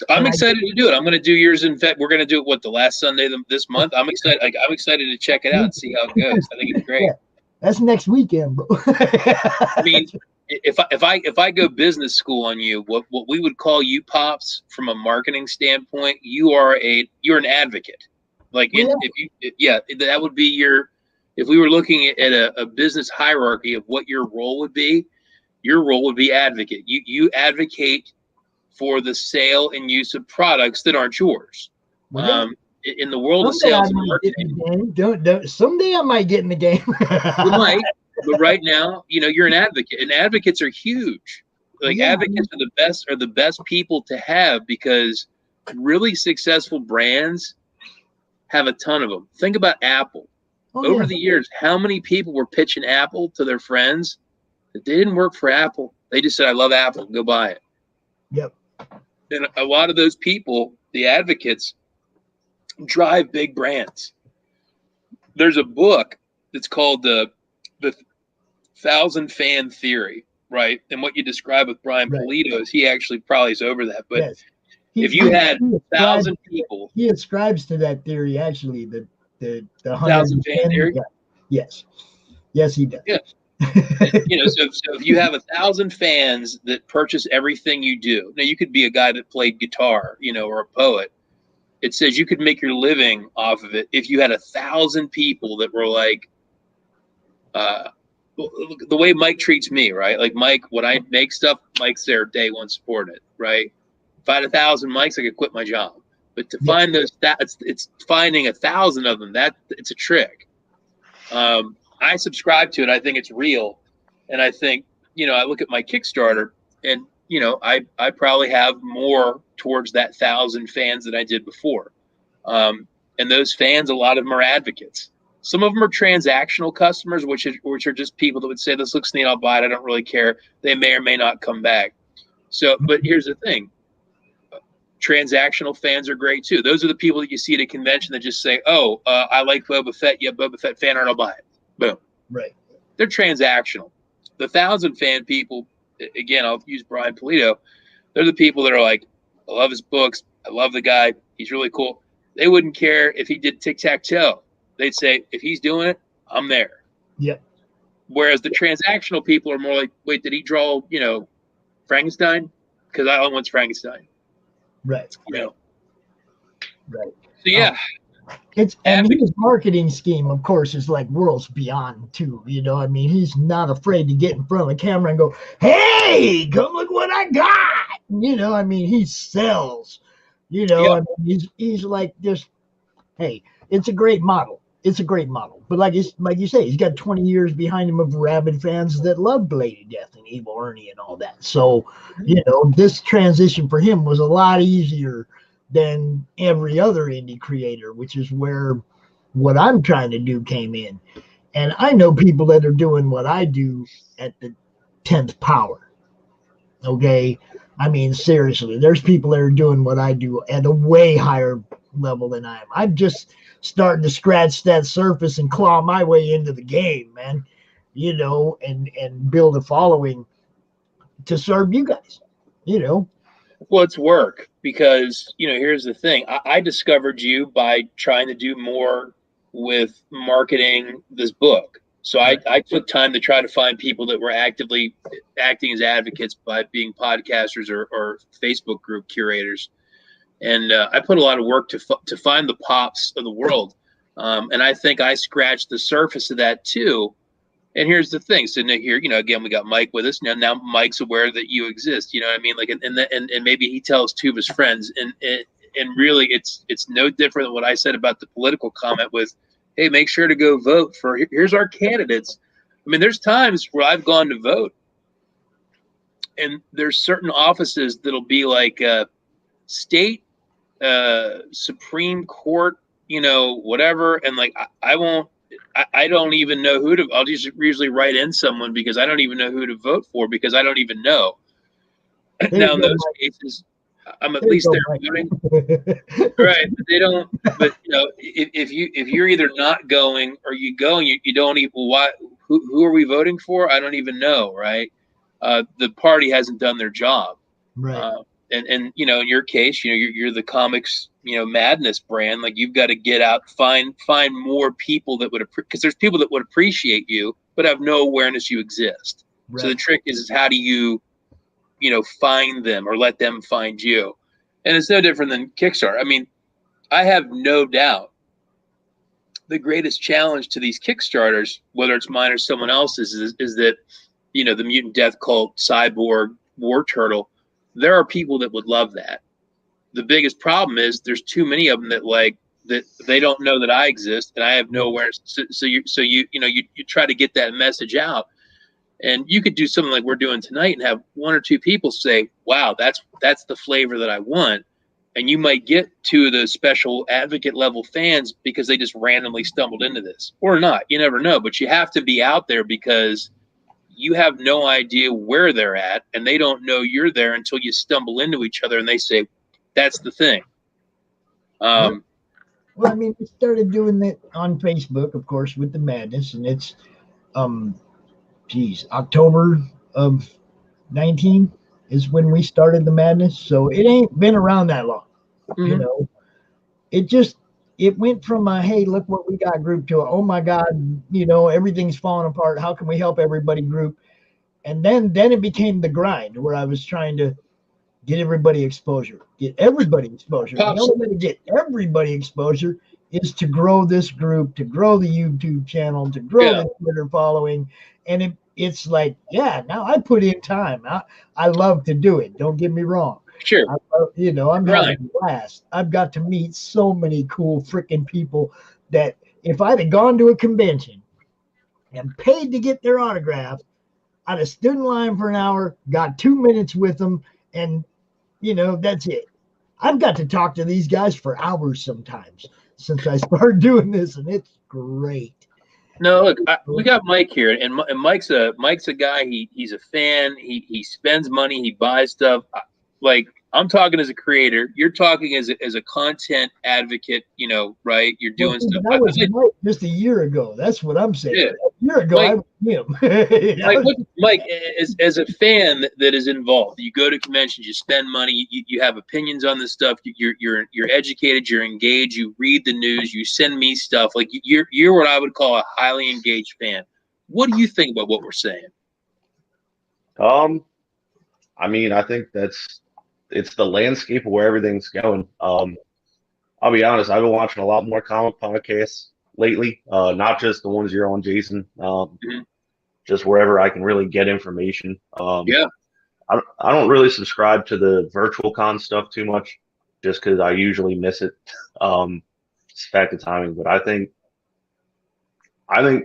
I'm excited to do it. I'm going to do yours. In fact, we're going to do it, the last Sunday this month? I'm excited. I'm excited to check it out and see how it goes. I think it's great. Yeah, that's next weekend, bro. I mean, if I go business school on you, what we would call you, Pops, from a marketing standpoint, you're an advocate. Like that would be if we were looking at a business hierarchy of what your role would be, your role would be advocate. You advocate for the sale and use of products that aren't yours. In the world of sales and marketing, someday I might get in the game. You might. But right now, you're an advocate, and advocates are huge. Advocates are the best people to have, because really successful brands have a ton of them. Think about Apple. Over the years, how many people were pitching Apple to their friends that they didn't work for Apple? They just said, I love Apple, go buy it. Yep. And a lot of those people, the advocates, drive big brands. There's a book that's called the 1,000 Fan Theory, right? And what you describe with Brian Right. Pulido is he actually probably is over that. But Yes. if you had 1,000 people, he ascribes to that theory actually. The 1,000 fan theory. Yes, yes, he does. Yeah. So if you have 1,000 fans that purchase everything you do, now you could be a guy that played guitar, or a poet. It says you could make your living off of it if you had 1,000 people that were like, the way Mike treats me, right? Like Mike, when I make stuff, Mike's there day one supporting it, right? If I had 1,000 Mikes, I could quit my job. But to find those, it's finding 1,000 of them. That it's a trick. I subscribe to it. I think it's real, and I think I look at my Kickstarter, and I probably have more towards that 1,000 fans than I did before. And those fans, a lot of them are advocates. Some of them are transactional customers, which are just people that would say, "This looks neat, I'll buy it. I don't really care." They may or may not come back. So, but here's the thing. Transactional fans are great too. Those are the people that you see at a convention that just say, "Oh, I like Boba Fett. Yeah, Boba Fett fan art. I'll buy it." Boom. Right. They're transactional. The 1,000 fan people, again, I'll use Brian Pulido. They're the people that are like, "I love his books. I love the guy. He's really cool." They wouldn't care if he did tic-tac-toe. They'd say, "If he's doing it, I'm there." Yep. Whereas the transactional people are more like, "Wait, did he draw, Frankenstein? Because I want Frankenstein." Right. Right. So yeah. And his marketing scheme, of course, is like worlds beyond too. I mean, he's not afraid to get in front of the camera and go, "Hey, come look what I got." I mean, he sells. I mean, he's like just, hey, it's a great model. It's a great model. But like you say, he's got 20 years behind him of rabid fans that love Blade of Death and Evil Ernie and all that. So, this transition for him was a lot easier than every other indie creator, which is where what I'm trying to do came in. And I know people that are doing what I do at the 10th power. Okay. I mean, seriously, there's people that are doing what I do at a way higher level than I am. I'm just starting to scratch that surface and claw my way into the game, man, and build a following to serve you guys, Well, it's work because, here's the thing. I discovered you by trying to do more with marketing this book. So I took time to try to find people that were actively acting as advocates by being podcasters or Facebook group curators. And I put a lot of work to find the pops of the world. And I think I scratched the surface of that too. And here's the thing. So here, again, we got Mike with us. Now Mike's aware that you exist. You know what I mean? Like, and maybe he tells two of his friends. And really, it's no different than what I said about the political comment with, "Hey, make sure to go vote for. Here's our candidates." I mean, there's times where I've gone to vote, and there's certain offices that'll be like state, Supreme Court, whatever, and like I won't. I don't even know who to. I'll just usually write in someone because I don't even know who to vote for because I don't even know. Now in those cases, I'm at least there voting, right? But they don't. But if you're either not going or you go and you don't even who are we voting for? I don't even know, right? The party hasn't done their job, right? And in your case, you're the comics, madness brand. Like you've got to get out, find more people that would, because there's people that would appreciate you, but have no awareness you exist. Right. So the trick is how do you, find them or let them find you? And it's no different than Kickstarter. I mean, I have no doubt the greatest challenge to these Kickstarters, whether it's mine or someone else's, is that, the Mutant Death Cult, Cyborg, War Turtle, there are people that would love that. The biggest problem is there's too many of them that they don't know that I exist and I have no awareness. So you try to get that message out, and you could do something like we're doing tonight and have one or two people say, "Wow, that's the flavor that I want," and you might get two of the special advocate level fans because they just randomly stumbled into this, or not. You never know, but you have to be out there because you have no idea where they're at, and they don't know you're there until you stumble into each other and they say, that's the thing. Well, I mean, we started doing it on Facebook, of course, with the madness, and it's, October of 19 is when we started the madness. So it ain't been around that long, you know. It went from a, hey, look what we got group to a, oh my God, you know, everything's falling apart. How can we help everybody group? And then it became the grind where I was trying to get everybody exposure. The only way to get everybody exposure is to grow this group, to grow the YouTube channel, to grow the Twitter following. And it's like, yeah, now I put in time. I love to do it. Don't get me wrong. Sure. I'm having a blast. I've got to meet so many cool freaking people that if I'd have gone to a convention and paid to get their autograph, I'd have stood in line for an hour, got 2 minutes with them, and, you know, that's it. I've got to talk to these guys for hours sometimes since I started doing this, and it's great. No, look, we got Mike here, and Mike's a guy. He's a fan. He spends money. He buys stuff. Like, I'm talking as a creator. You're talking as a content advocate. You know, right? You're doing stuff. That was Mike just a year ago. That's what I'm saying. Yeah. A year ago, Mike, I was him. Mike, as a fan that is involved, you go to conventions, you spend money, you have opinions on this stuff. You're educated, you're engaged, you read the news, you send me stuff. Like, you're what I would call a highly engaged fan. What do you think about what we're saying? I mean, I think it's the landscape of where everything's going. I'll be honest, I've been watching a lot more comic podcasts lately, not just the ones you're on, Jason, just wherever I can really get information. I don't really subscribe to the virtual con stuff too much, just because I usually miss it. It's a fact of timing, but I think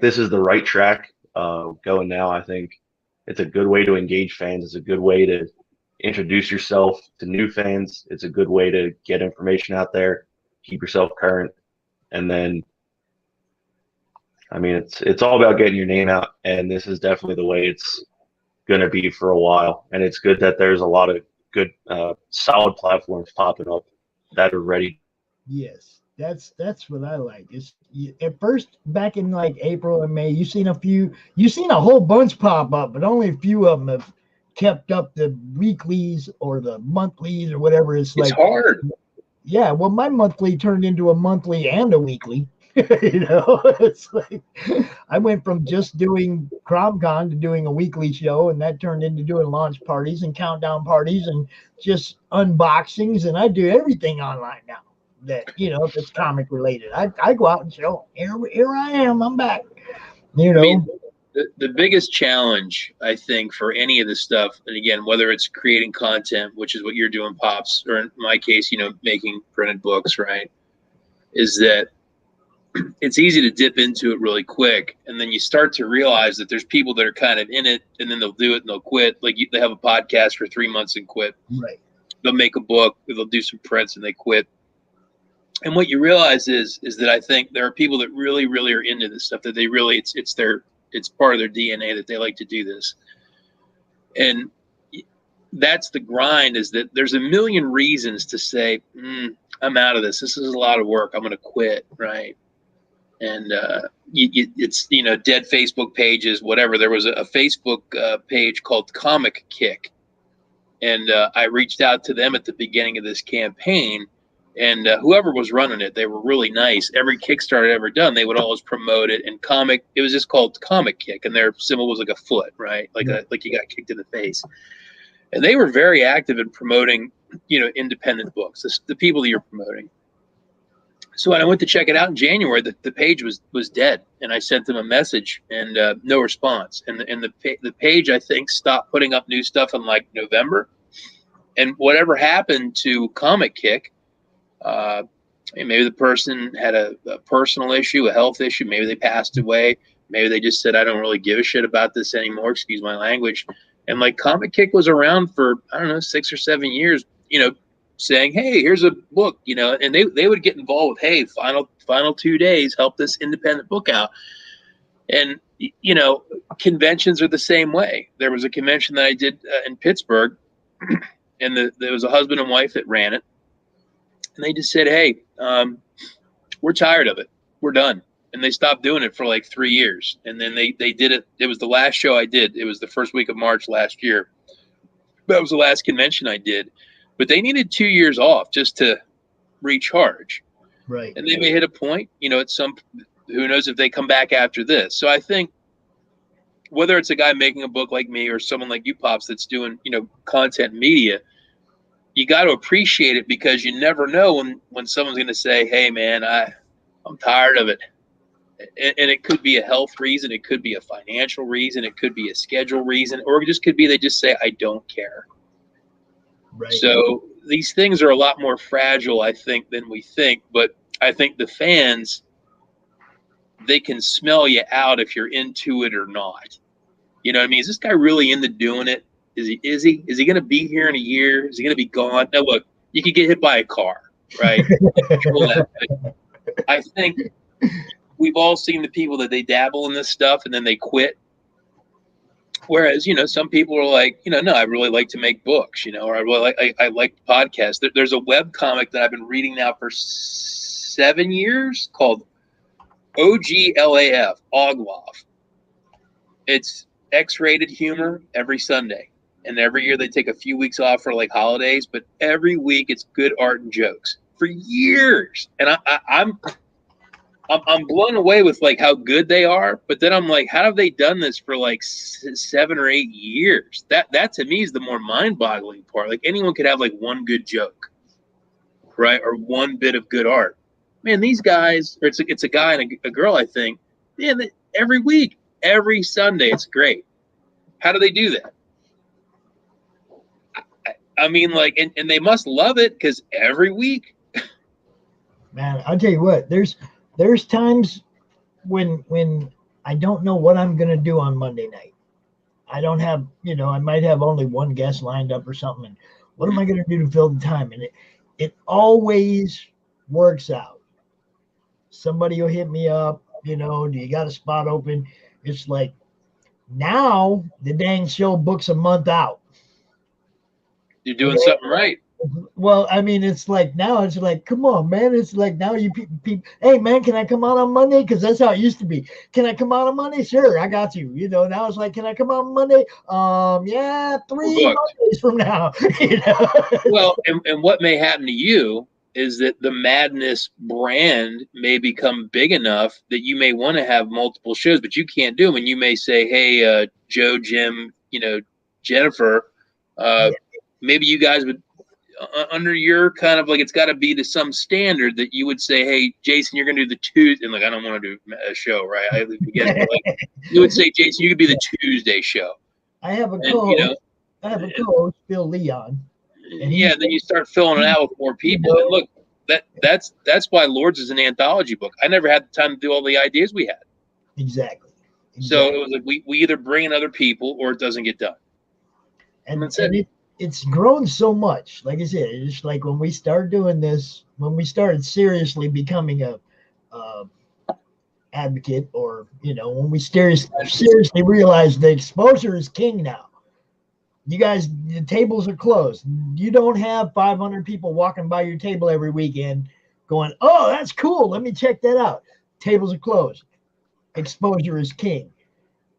this is the right track going now. I think it's a good way to engage fans. It's a good way to introduce yourself to new fans. It's a good way to get information out there, keep yourself current, and then, I mean, it's all about getting your name out, and this is definitely the way it's going to be for a while. And it's good that there's a lot of good, solid platforms popping up that are ready. Yes, that's what I like. At first, back in like April and May, you've seen a whole bunch pop up, but only a few of them have kept up the weeklies or the monthlies or whatever. It's hard. Yeah, well, my monthly turned into a monthly and a weekly. You know, it's like I went from just doing CromCon to doing a weekly show, and that turned into doing launch parties and countdown parties and just unboxings, and I do everything online now that, you know, if it's comic related. I go out and show, here I am, I'm back. You know, I mean, the biggest challenge, I think, for any of this stuff, and again, whether it's creating content, which is what you're doing, Pops, or in my case, you know, making printed books, right, is that it's easy to dip into it really quick, and then you start to realize that there's people that are kind of in it, and then they'll do it and they'll quit. Like, they have a podcast for 3 months and quit. Right. They'll make a book, they'll do some prints, and they quit. And what you realize is that I think there are people that really, really are into this stuff, that they really, it's part of their DNA that they like to do this. And that's the grind, is that there's a million reasons to say, I'm out of this. This is a lot of work. I'm going to quit. Right. And it's, you know, dead Facebook pages, whatever. There was a Facebook page called Comic Kick. And I reached out to them at the beginning of this campaign. And whoever was running it, they were really nice. Every Kickstarter I'd ever done, they would always promote it. And it was just called Comic Kick. And their symbol was like a foot, right? Like like you got kicked in the face. And they were very active in promoting, you know, independent books, the people that you're promoting. So when I went to check it out in January, the page was dead. And I sent them a message, and no response. And the page, I think, stopped putting up new stuff in like November. And whatever happened to Comic Kick, maybe the person had a personal issue, a health issue. Maybe they passed away. Maybe they just said, I don't really give a shit about this anymore. Excuse my language. And like Comic Kick was around for, I don't know, 6 or 7 years, you know, saying, hey, here's a book, you know, and they would get involved with, hey, final 2 days, help this independent book out. And you know, conventions are the same way. There was a convention that I did in Pittsburgh, and there was a husband and wife that ran it, and they just said, "Hey, we're tired of it. We're done." And they stopped doing it for like 3 years, and then they did it. It was the last show I did. It was the first week of March last year. That was the last convention I did, but they needed 2 years off just to recharge. Right. And they may hit a point, you know, who knows if they come back after this. So I think whether it's a guy making a book like me or someone like you, Pops, that's doing, you know, content media, you got to appreciate it, because you never know when someone's going to say, "Hey man, I'm tired of it." And it could be a health reason. It could be a financial reason. It could be a schedule reason, or it just could be they just say, "I don't care." Right. So these things are a lot more fragile, I think, than we think. But I think the fans, they can smell you out if you're into it or not. You know what I mean? Is this guy really into doing it? Is he going to be here in a year? Is he going to be gone? Now, look, you could get hit by a car, right? I think we've all seen the people that they dabble in this stuff and then they quit. Whereas, you know, some people are like, you know, no, I really like to make books, you know, or I like podcasts. There's a web comic that I've been reading now for 7 years called OGLAF, Oglaf. It's X-rated humor every Sunday. And every year they take a few weeks off for like holidays, but every week it's good art and jokes for years. And I'm blown away with like how good they are, but then I'm like, how have they done this for like 7 or 8 years? That to me is the more mind-boggling part. Like anyone could have like one good joke, right, or one bit of good art. Man, these guys, or it's a guy and a girl, I think. Man, every week, every Sunday, it's great. How do they do that? I mean, like, and they must love it, because every week. Man, I'll tell you what. There's times when I don't know what I'm gonna do on Monday night. I don't have, you know, I might have only one guest lined up or something. And what am I gonna do to fill the time? And it always works out. Somebody will hit me up, you know, do you got a spot open? It's like now the dang show books a month out. You're doing something right. Well, I mean, it's like now it's like, come on, man. It's like now you people, hey, man, can I come out on Monday? Because that's how it used to be. Can I come out on Monday? Sure, I got you. You know, now it's like, can I come out on Monday? Yeah, 3 Mondays from now. You know? Well, and what may happen to you is that the Madness brand may become big enough that you may want to have multiple shows, but you can't do them. And you may say, hey, Joe, Jim, you know, Jennifer, maybe you guys would, under your kind of like, it's got to be to some standard that you would say, hey, Jason, you're going to do the Tuesday. And like, I don't want to do a show, right? Like, you would say, Jason, you could be the Tuesday show. I have a co-host. You know, I have a co-host, Phil Leon. Yeah, then you start filling it out with more people. You know, and look, that's why Lords is an anthology book. I never had the time to do all the ideas we had. Exactly. So it was like we either bring in other people or it doesn't get done. And that's it. It's grown so much. Like I said, it's like when we started doing this, when we started seriously becoming a advocate, or, you know, when we seriously realized the exposure is king now. You guys, the tables are closed. You don't have 500 people walking by your table every weekend going, oh, that's cool. Let me check that out. Tables are closed. Exposure is king.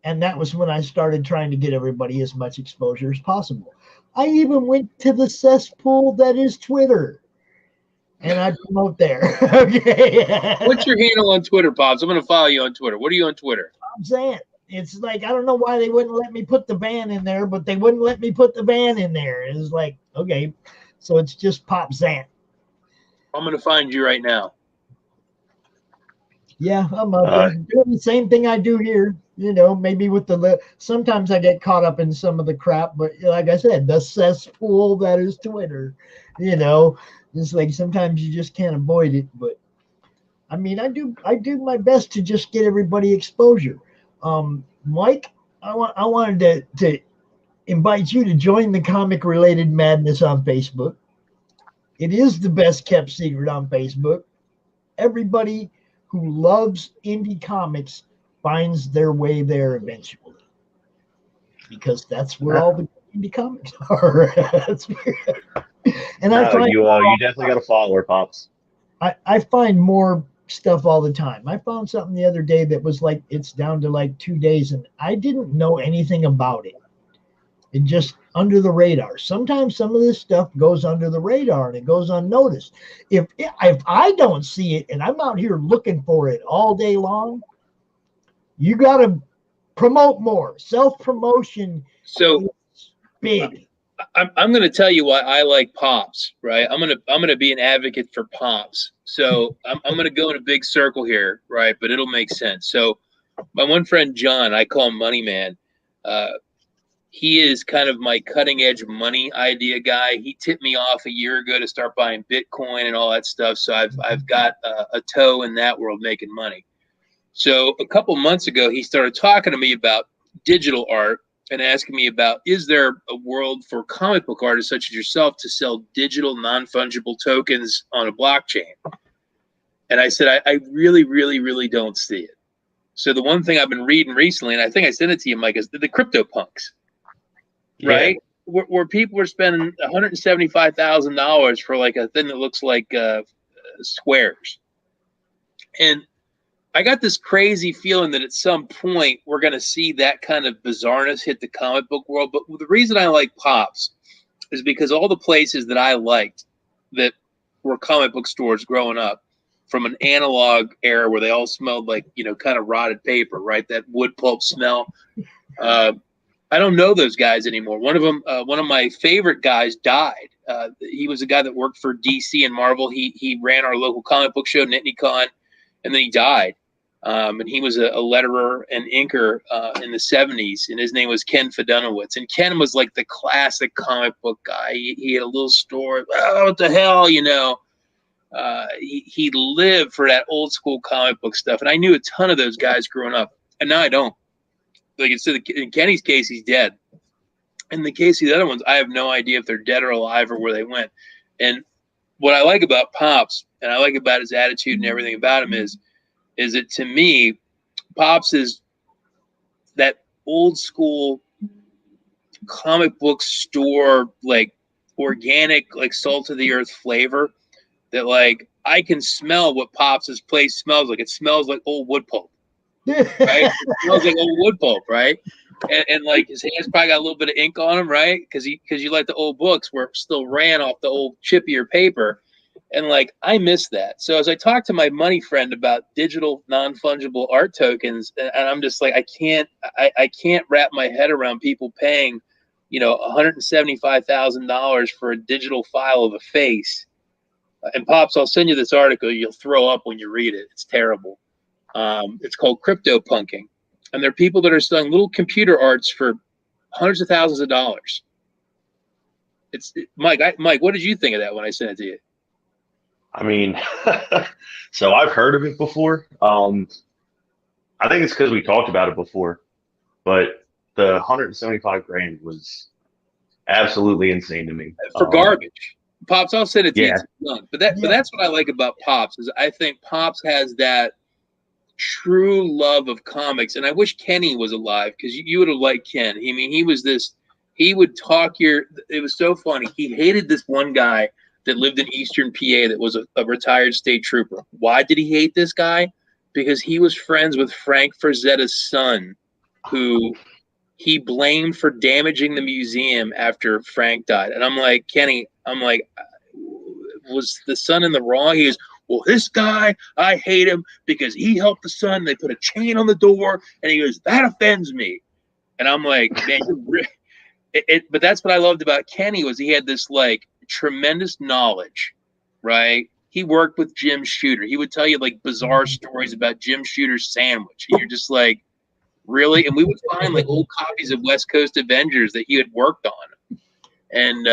And that was when I started trying to get everybody as much exposure as possible. I even went to the cesspool that is Twitter, and I promote there. Okay. What's your handle on Twitter, Pops? I'm going to follow you on Twitter. What are you on Twitter? I'm saying, it's like, I don't know why they wouldn't let me put the van in there, but they wouldn't let me put the van in there. It's like, okay, so it's just Pop Zant. I'm going to find you right now. Yeah, I'm up there doing the same thing I do here. You know, maybe with sometimes I get caught up in some of the crap, but like I said, the cesspool that is Twitter, you know, it's like sometimes you just can't avoid it. But I mean, I do my best to just get everybody exposure. Mike, I wanted to invite you to join the Comic Related Madness on Facebook. It is the best kept secret on Facebook. Everybody who loves indie comics finds their way there eventually, because that's where all the indie comics are. And I find you definitely got to follow her, Pops. I find more stuff all the time. I found something the other day that was like, it's down to like 2 days, and I didn't know anything about it. It just under the radar. Sometimes some of this stuff goes under the radar and it goes unnoticed. If I don't see it and I'm out here looking for it all day long, you got to promote more. Self-promotion is big. I'm going to tell you why I like Pops, right? I'm going to be an advocate for Pops. So I'm going to go in a big circle here, right? But it'll make sense. So my one friend John, I call him Money Man. He is kind of my cutting edge money idea guy. He tipped me off a year ago to start buying Bitcoin and all that stuff. So I've got a toe in that world making money. So a couple months ago, he started talking to me about digital art and asking me about, is there a world for comic book artists such as yourself to sell digital non-fungible tokens on a blockchain? And I said, I really, really, really don't see it. So the one thing I've been reading recently, and I think I sent it to you, Mike, is the CryptoPunks. Right, where people are spending $175,000 for like a thing that looks like squares, and I got this crazy feeling that at some point we're going to see that kind of bizarreness hit the comic book world. But the reason I like Pops is because all the places that I liked that were comic book stores growing up, from an analog era where they all smelled like, kind of rotted paper, right? That wood pulp smell. I don't know those guys anymore. One of them, one of my favorite guys died. He was a guy that worked for DC and Marvel. He ran our local comic book show, NitneyCon, and then he died. And he was a letterer and inker in the 70s, and his name was Ken Fedunowitz. And Ken was like the classic comic book guy. He had a little store. Oh, what the hell, He lived for that old school comic book stuff. And I knew a ton of those guys growing up, and now I don't. Like in Kenny's case, he's dead. In the case of the other ones, I have no idea if they're dead or alive or where they went. And what I like about Pops, and I like about his attitude and everything about him is that to me, Pops is that old school comic book store, like organic, like salt of the earth flavor that like I can smell what Pops's place smells like. It smells like old wood pulp. Right? It smells like old wood pulp, right? And like his hands probably got a little bit of ink on them, right? Because you like the old books where it still ran off the old chippier paper. And like I miss that. So as I talked to my money friend about digital non-fungible art tokens, and I'm just like, I can't wrap my head around people paying, $175,000 for a digital file of a face. And Pops, I'll send you this article. You'll throw up when you read it. It's terrible. It's called CryptoPunking, and there are people that are selling little computer arts for hundreds of thousands of dollars. Mike, what did you think of that when I sent it to you? I mean, so I've heard of it before. I think it's because we talked about it before, but the 175 grand was absolutely insane to me for garbage. Pops, I'll send it to you. But that's what I like about Pops is I think Pops has that true love of comics, and I wish Kenny was alive because you would have liked Ken. I mean, he would talk it was so funny. He hated this one guy that lived in Eastern PA that was a retired state trooper. Why did he hate this guy? Because he was friends with Frank Frazetta's son, who he blamed for damaging the museum after Frank died. And I'm like, Kenny, was the son in the wrong? He goes, well, this guy, I hate him because he helped the son. They put a chain on the door, and he goes, that offends me. And I'm like, man, but that's what I loved about Kenny was he had this like tremendous knowledge, right? He worked with Jim Shooter. He would tell you like bizarre stories about Jim Shooter's sandwich. And you're just like, really? And we would find like old copies of West Coast Avengers that he had worked on. And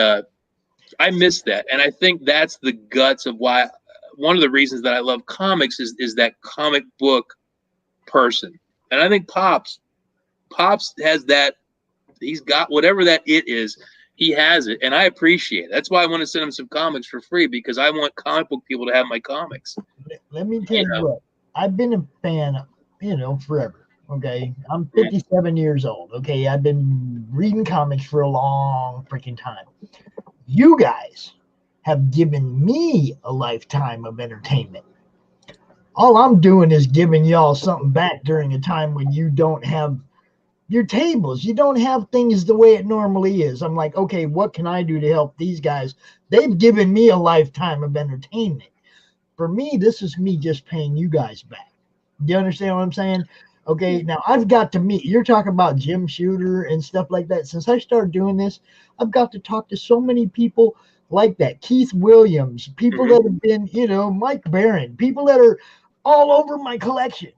I miss that. And I think that's the guts of why one of the reasons that I love comics is that comic book person. And I think Pops has that. He's got whatever that it is. He has it, and I appreciate it. That's why I want to send him some comics for free because I want comic book people to have my comics. Let me tell you what. I've been a fan, forever. Okay, I'm 57 years old. Okay, I've been reading comics for a long freaking time. You guys have given me a lifetime of entertainment. All I'm doing is giving y'all something back during a time when you don't have your tables. You don't have things the way it normally is. I'm like, okay, what can I do to help these guys? They've given me a lifetime of entertainment. For me, this is me just paying you guys back. Do you understand what I'm saying? Okay, now I've got to meet, you're talking about Jim Shooter and stuff like that. Since I started doing this, I've got to talk to so many people like that. Keith Williams, people that have been, Mike Barron, people that are all over my collection.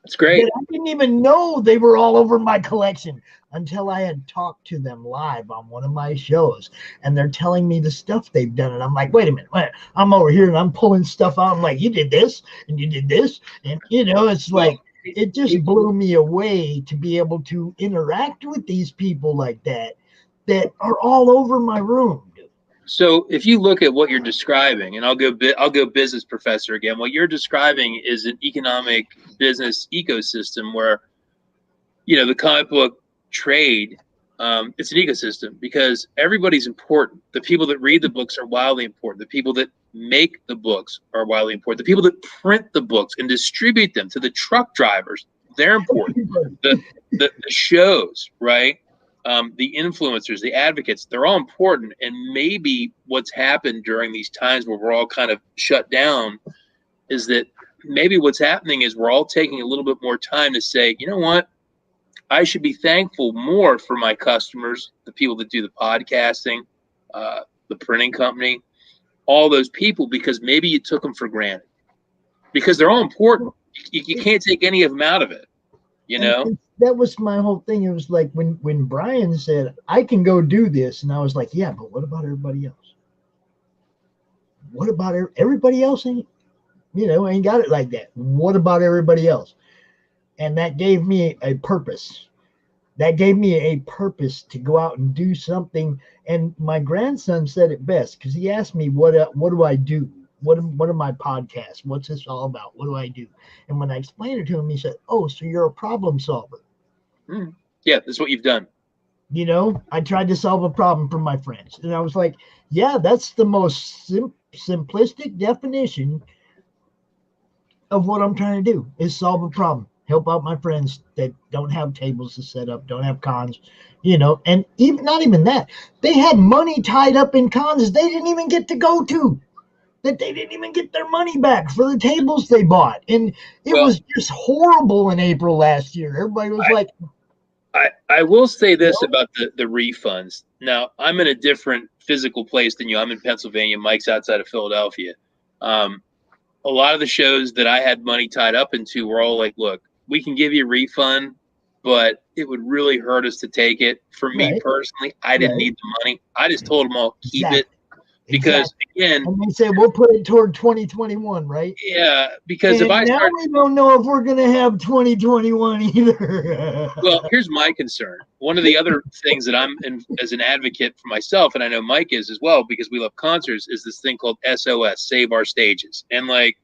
That's great. I didn't even know they were all over my collection until I had talked to them live on one of my shows. And they're telling me the stuff they've done. And I'm like, wait a minute. I'm over here and I'm pulling stuff out. I'm like, you did this and you did this. And, it's like, it just blew me away to be able to interact with these people like that are all over my room. So if you look at what you're describing, and I'll go business professor again, what you're describing is an economic business ecosystem where, the comic book trade, it's an ecosystem because everybody's important. The people that read the books are wildly important. The people that make the books are wildly important. The people that print the books and distribute them to the truck drivers, they're important. The shows, right? The influencers, the advocates, they're all important. And maybe what's happened during these times where we're all kind of shut down is that maybe what's happening is we're all taking a little bit more time to say, you know what? I should be thankful more for my customers, the people that do the podcasting, the printing company, all those people, because maybe you took them for granted because they're all important. You can't take any of them out of it, And that was my whole thing. It was like when Brian said, I can go do this. And I was like, yeah, but what about everybody else? What about everybody else? Ain't got it like that. What about everybody else? And that gave me a purpose. That gave me a purpose to go out and do something. And my grandson said it best because he asked me, what do I do? What are my podcasts? What's this all about? What do I do? And when I explained it to him, he said, oh, so you're a problem solver. Yeah, that's what you've done. I tried to solve a problem for my friends. And I was like, yeah, that's the most simplistic definition of what I'm trying to do is solve a problem. Help out my friends that don't have tables to set up, don't have cons, and even not even that. They had money tied up in cons they didn't even get to go to. That they didn't even get their money back for the tables they bought. And it was just horrible in April last year. Everybody was like, I will say this about the refunds. Now, I'm in a different physical place than you. I'm in Pennsylvania. Mike's outside of Philadelphia. A lot of the shows that I had money tied up into were all like, look, we can give you a refund, but it would really hurt us to take it. For me personally, I didn't need the money. I just told them all, keep it. Because again, and they say we'll put it toward 2021, right? Yeah, because we don't know if we're gonna have 2021 either. Well, here's my concern. One of the other things that I'm as an advocate for myself, and I know Mike is as well, because we love concerts, is this thing called SOS, Save Our Stages. And like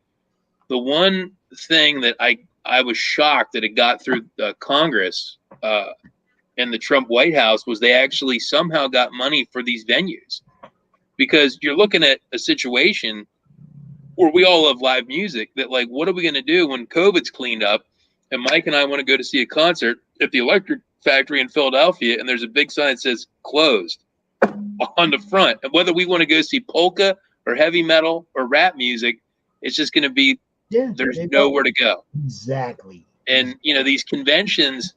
the one thing that I was shocked that it got through Congress and the Trump White House was they actually somehow got money for these venues. Because you're looking at a situation where we all love live music that, like, what are we going to do when COVID's cleaned up and Mike and I want to go to see a concert at the Electric Factory in Philadelphia and there's a big sign that says closed on the front? And whether we want to go see polka or heavy metal or rap music, it's just going to be, there's nowhere to go. Exactly. And, these conventions,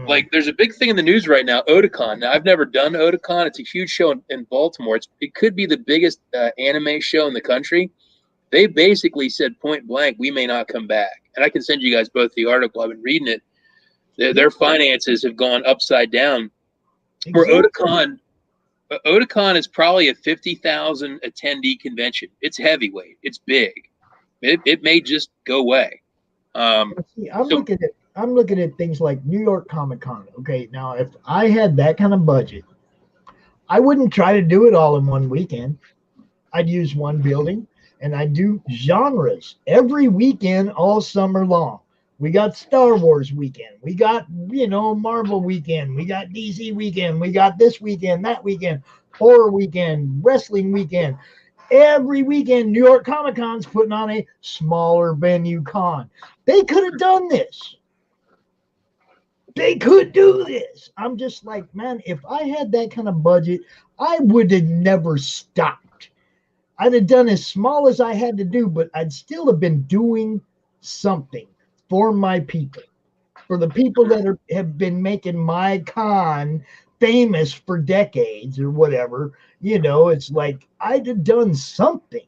like there's a big thing in the news right now, Otakon. Now, I've never done Otakon. It's a huge show in Baltimore. It could be the biggest anime show in the country. They basically said point blank, we may not come back. And I can send you guys both the article. I've been reading it. Their finances have gone upside down. Where Otakon is probably a 50,000 attendee convention. It's heavyweight. It's big. It may just go away. I'm looking at things like New York Comic Con. Okay, now if I had that kind of budget, I wouldn't try to do it all in one weekend. I'd use one building and I'd do genres every weekend all summer long. We got Star Wars weekend. We got, Marvel weekend. We got DC weekend. We got this weekend, that weekend, horror weekend, wrestling weekend. Every weekend, New York Comic Con's putting on a smaller venue con. They could have done this. They could do this. I'm just like, man, if I had that kind of budget, I would have never stopped. I'd have done as small as I had to do, but I'd still have been doing something for my people, for the people that have been making my con famous for decades or whatever. It's like I'd have done something.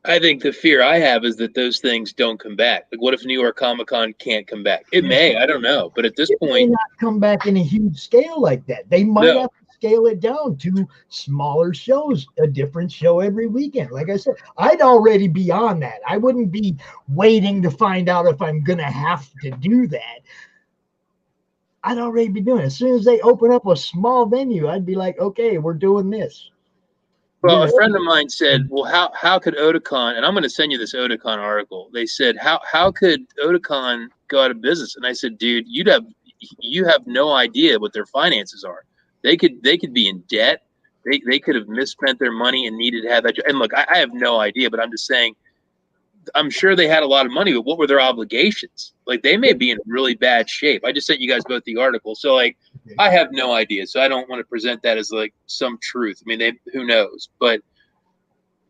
I think the fear I have is that those things don't come back. Like, what if New York Comic Con can't come back? It may, I don't know. But at this point, may not come back in a huge scale like that. They might have to scale it down to smaller shows, a different show every weekend. Like I said, I'd already be on that. I wouldn't be waiting to find out if I'm going to have to do that. I'd already be doing it. As soon as they open up a small venue, I'd be like, okay, we're doing this. Well, a friend of mine said, well, how could Otakon, and I'm going to send you this Otakon article. They said, how could Otakon go out of business? And I said, dude, you have no idea what their finances are. They could be in debt. They could have misspent their money and needed to have that. And look, I have no idea, but I'm just saying, I'm sure they had a lot of money, but what were their obligations? Like, they may be in really bad shape. I just sent you guys both the article. So, like, I have no idea. So I don't want to present that as, like, some truth. I mean, who knows? But,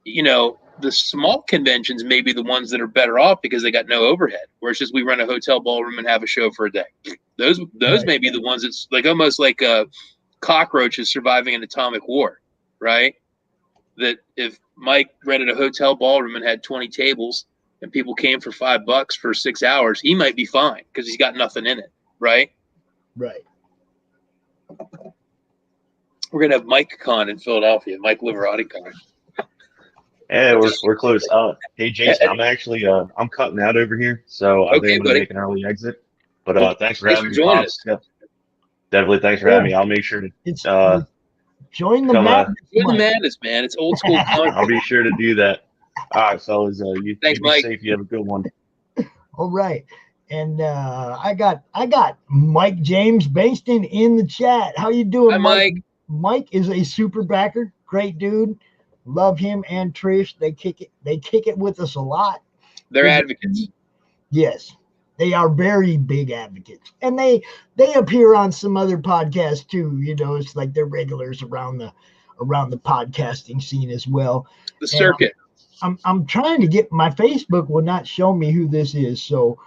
the small conventions may be the ones that are better off because they got no overhead, where it's just we rent a hotel ballroom and have a show for a day. Those may be the ones that's, like, almost like cockroaches surviving an atomic war, right? That if Mike rented a hotel ballroom and had 20 tables and people came for $5 for 6 hours, he might be fine because he's got nothing in it, right? Right. We're gonna have Mike Con in Philadelphia, Mike Liverati Con. Yeah, we're close. Hey Jason, I'm actually I'm cutting out over here, so I think I'm gonna make an early exit. But thanks for having me, Pops. Yeah. Definitely, thanks for having me. I'll make sure to join the madness. Join the madness, man. It's old school. I'll be sure to do that. All right, fellas. You thanks, be Mike. safe. You have a good one. All right. And I got Mike James Bankston in the chat. How you doing, Hi, Mike? Mike is a super backer. Great dude. Love him and Trish. They kick it with us a lot. They're advocates. Yes. They are very big advocates. And they appear on some other podcasts too. It's like they're regulars around the podcasting scene as well. The circuit. I'm trying to get, my Facebook will not show me who this is. So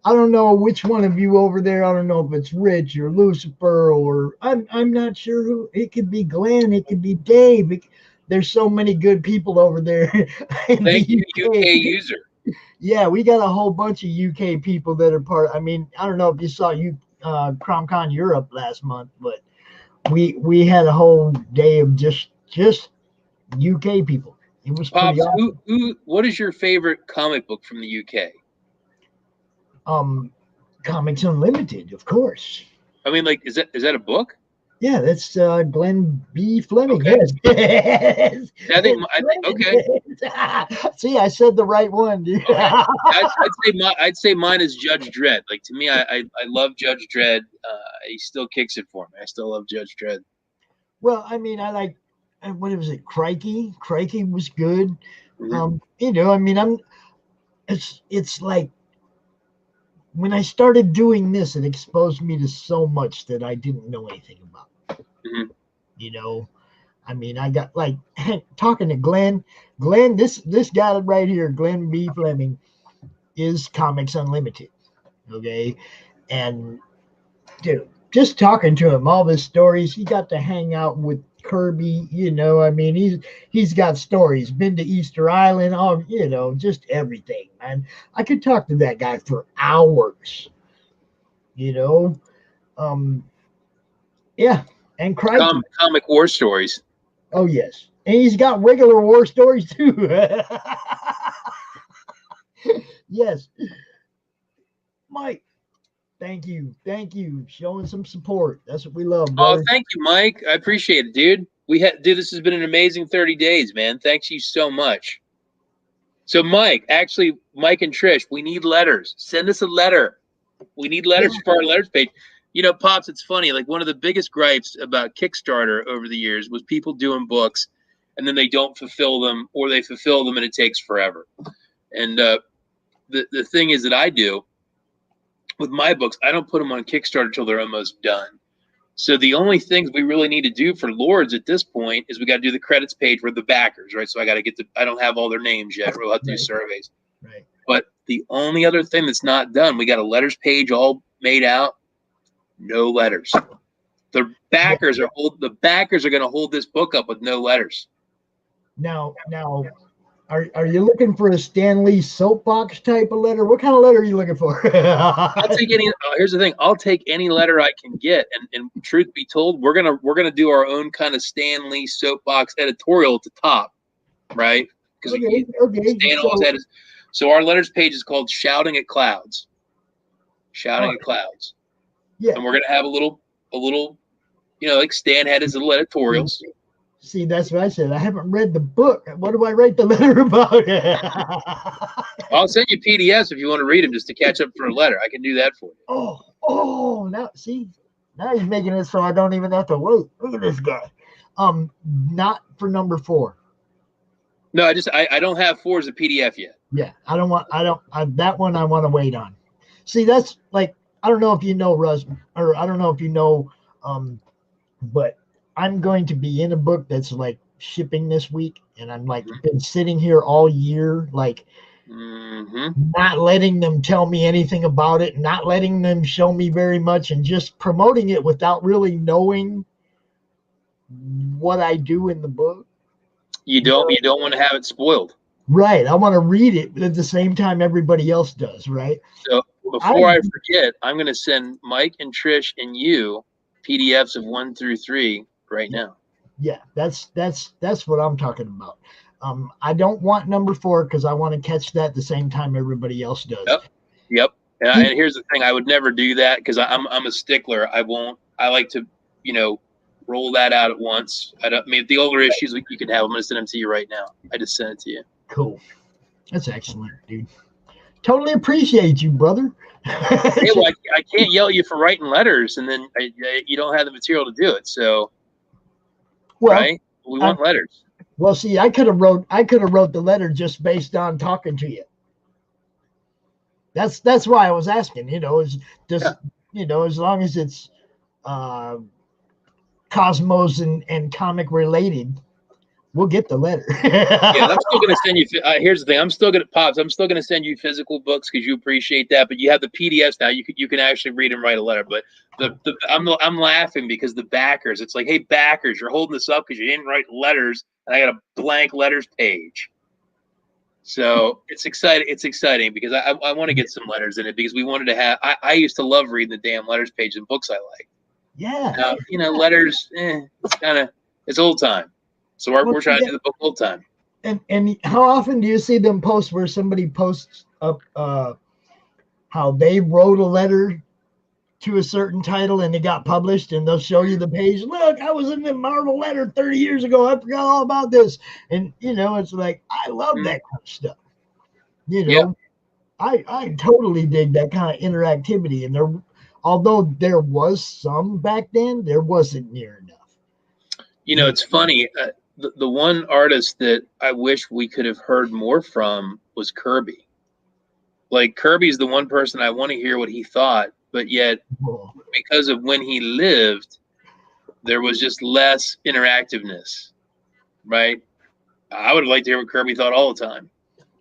I don't know which one of you over there. I don't know if it's Rich or Lucifer or I'm not sure who. It could be Glenn. It could be Dave. There's so many good people over there. Thank you, UK user. Yeah, we got a whole bunch of UK people that are part. I mean, I don't know if you saw CromCon Europe last month, but we had a whole day of just UK people. It was Pops, pretty awesome. What is your favorite comic book from the UK? Comics Unlimited, of course. I mean, like, is that a book? Yeah, that's Glenn B. Fleming. Okay. Yes. I think okay. See, I said the right one, dude. Okay. I'd say mine is Judge Dredd. Like, to me, I love Judge Dredd. He still kicks it for me. I still love Judge Dredd. Well, I mean, I like, what was it? Crikey was good. Mm-hmm. I mean, it's like, when I started doing this, it exposed me to so much that I didn't know anything about. Mm-hmm. I mean, I got, like, talking to Glenn, this guy right here, Glenn B. Fleming, is Comics Unlimited. Okay. And dude, just talking to him, all his stories, he got to hang out with Kirby, I mean, he's got stories, been to Easter Island, all, just everything, man. I could talk to that guy for hours, yeah, and comic war stories. Oh yes, and he's got regular war stories too. Yes, Mike. Thank you. Showing some support. That's what we love, brother. Oh, thank you, Mike. I appreciate it, dude. Dude, this has been an amazing 30 days, man. Thanks you so much. So, Mike and Trish, we need letters. Send us a letter. We need letters for our letters page. You know, Pops, it's funny. Like, one of the biggest gripes about Kickstarter over the years was people doing books and then they don't fulfill them, or they fulfill them and it takes forever. And the thing is that I do with my books, I don't put them on Kickstarter till they're almost done. So the only things we really need to do for Lords at this point is we got to do the credits page for the backers, right? So I got to get I don't have all their names yet. We'll have to do surveys. Right. But the only other thing that's not done, we got a letters page all made out. No letters. The backers are going to hold this book up with no letters. Now, are you looking for a Stan Lee soapbox type of letter? What kind of letter are you looking for? I'll take any. Here's the thing. I'll take any letter I can get. And truth be told, we're gonna do our own kind of Stan Lee soapbox editorial at the top, right? Because Stan always had his. So our letters page is called "Shouting at Clouds." Shouting at Clouds. Yeah. And we're gonna have a little, you know, like Stan had his little editorials. See, that's what I said. I haven't read the book. What do I write the letter about? I'll send you PDFs if you want to read them just to catch up for a letter. I can do that for you. Oh, now see, now he's making it so I don't even have to wait. Look at this guy. Not for number 4. No, I don't have 4 as a PDF yet. Yeah, that one I want to wait on. See, that's like, I don't know if you know, Russ, or I don't know if you know, but I'm going to be in a book that's like shipping this week, and I'm like been sitting here all year, like not letting them tell me anything about it, not letting them show me very much, and just promoting it without really knowing what I do in the book. You don't want to have it spoiled. Right. I want to read it at the same time everybody else does, right? So before I forget, I'm going to send Mike and Trish and you PDFs of 1 through 3 right now. Yeah, that's what I'm talking about. I don't want number 4 because I want to catch that the same time everybody else does. Yep. And here's the thing: I would never do that because I'm a stickler. I like to, roll that out at once. If the older issues you can have, I'm going to send them to you right now. I just sent it to you. Cool. That's excellent, dude. Totally appreciate you, brother. Hey, well, I can't yell at you for writing letters, and then you don't have the material to do it. So, right? We want letters. Well, see, I could have wrote the letter just based on talking to you. That's why I was asking. Is just as long as it's Cosmos and comic related, we'll get the letter. Yeah, I'm still going to send you. Here's the thing: I'm still going to send you physical books because you appreciate that. But you have the PDFs now. You can actually read and write a letter. But I'm laughing because the backers. It's like, hey, backers, you're holding this up because you didn't write letters, and I got a blank letters page. So it's exciting. It's exciting because I want to get some letters in it because we wanted to have. I used to love reading the damn letters page in books I like. Yeah. Letters. It's old time. So we're trying to do the book full time. And how often do you see them post where somebody posts up how they wrote a letter to a certain title and it got published, and they'll show you the page. Look, I was in the Marvel letter 30 years ago. I forgot all about this. And it's like, I love that kind of stuff. I totally dig that kind of interactivity. And although there was some back then, there wasn't near enough. It's funny. The one artist that I wish we could have heard more from was Kirby. Like, Kirby's the one person I want to hear what he thought, but yet because of when he lived, there was just less interactiveness, right? I would like to hear what Kirby thought all the time.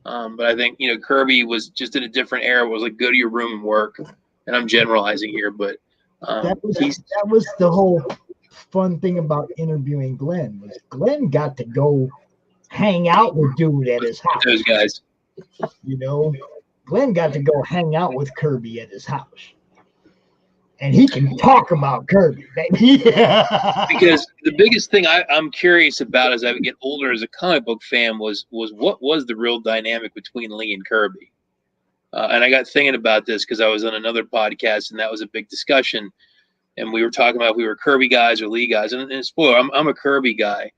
But I think, Kirby was just in a different era. It was like, go to your room and work. And I'm generalizing here, but that was the whole fun thing about interviewing Glenn. Was Glenn got to go hang out with dude at his house. Those guys. Glenn got to go hang out with Kirby at his house. And he can talk about Kirby, baby. Because the biggest thing I'm curious about as I get older as a comic book fan was what was the real dynamic between Lee and Kirby. And I got thinking about this because I was on another podcast, and that was a big discussion. And we were talking about if we were Kirby guys or Lee guys. And spoiler, I'm a Kirby guy.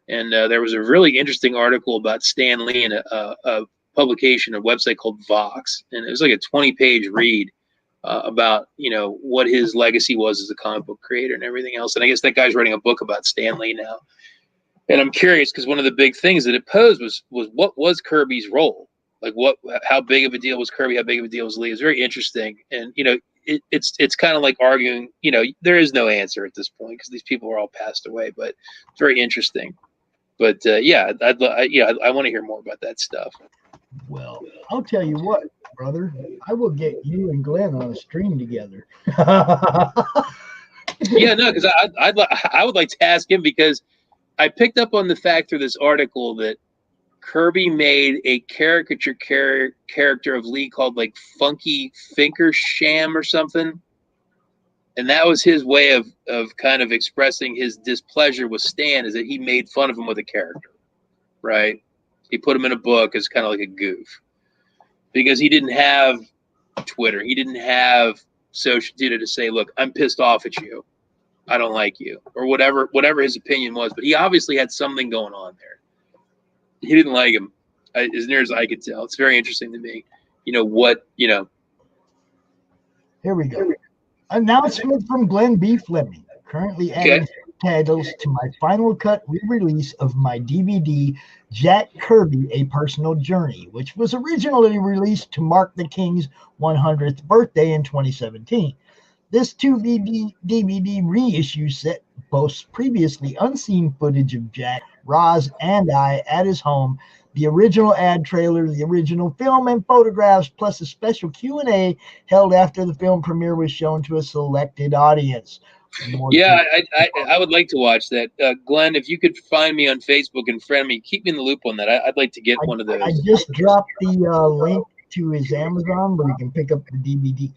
And there was a really interesting article about Stan Lee in a publication, a website called Vox. And it was like a 20-page read. about what his legacy was as a comic book creator and everything else. And I guess that guy's writing a book about Stan Lee now. And I'm curious because one of the big things that it posed was what was Kirby's role? Like how big of a deal was Kirby? How big of a deal was Lee? It was very interesting. And it's kind of like arguing. There is no answer at this point because these people are all passed away. But it's very interesting. But yeah, I want to hear more about that stuff. Well, I'll tell you what, brother. I will get you and Glenn on a stream together. Yeah, no, because I would like to ask him because I picked up on the fact through this article that Kirby made a caricature character of Lee called like Funky Finkersham or something. And that was his way of kind of expressing his displeasure with Stan, is that he made fun of him with a character, right? He put him in a book as kind of like a goof because he didn't have Twitter. He didn't have social media to say, look, I'm pissed off at you. I don't like you, or whatever his opinion was. But he obviously had something going on there. He didn't like him, as near as I could tell. It's very interesting to me. Here we go. Announcement from Glenn B. Fleming. Currently adding titles to my final cut re-release of my DVD, Jack Kirby, A Personal Journey, which was originally released to mark the King's 100th birthday in 2017. This 2 DVD reissue set boasts previously unseen footage of Jack, Roz, and I at his home, the original ad trailer, the original film and photographs, plus a special Q&A held after the film premiere was shown to a selected audience. I would like to watch that. Glenn, if you could find me on Facebook and friend me, keep me in the loop on that. I'd like to get one of those. I just dropped the link to his Amazon where you can pick up the DVD.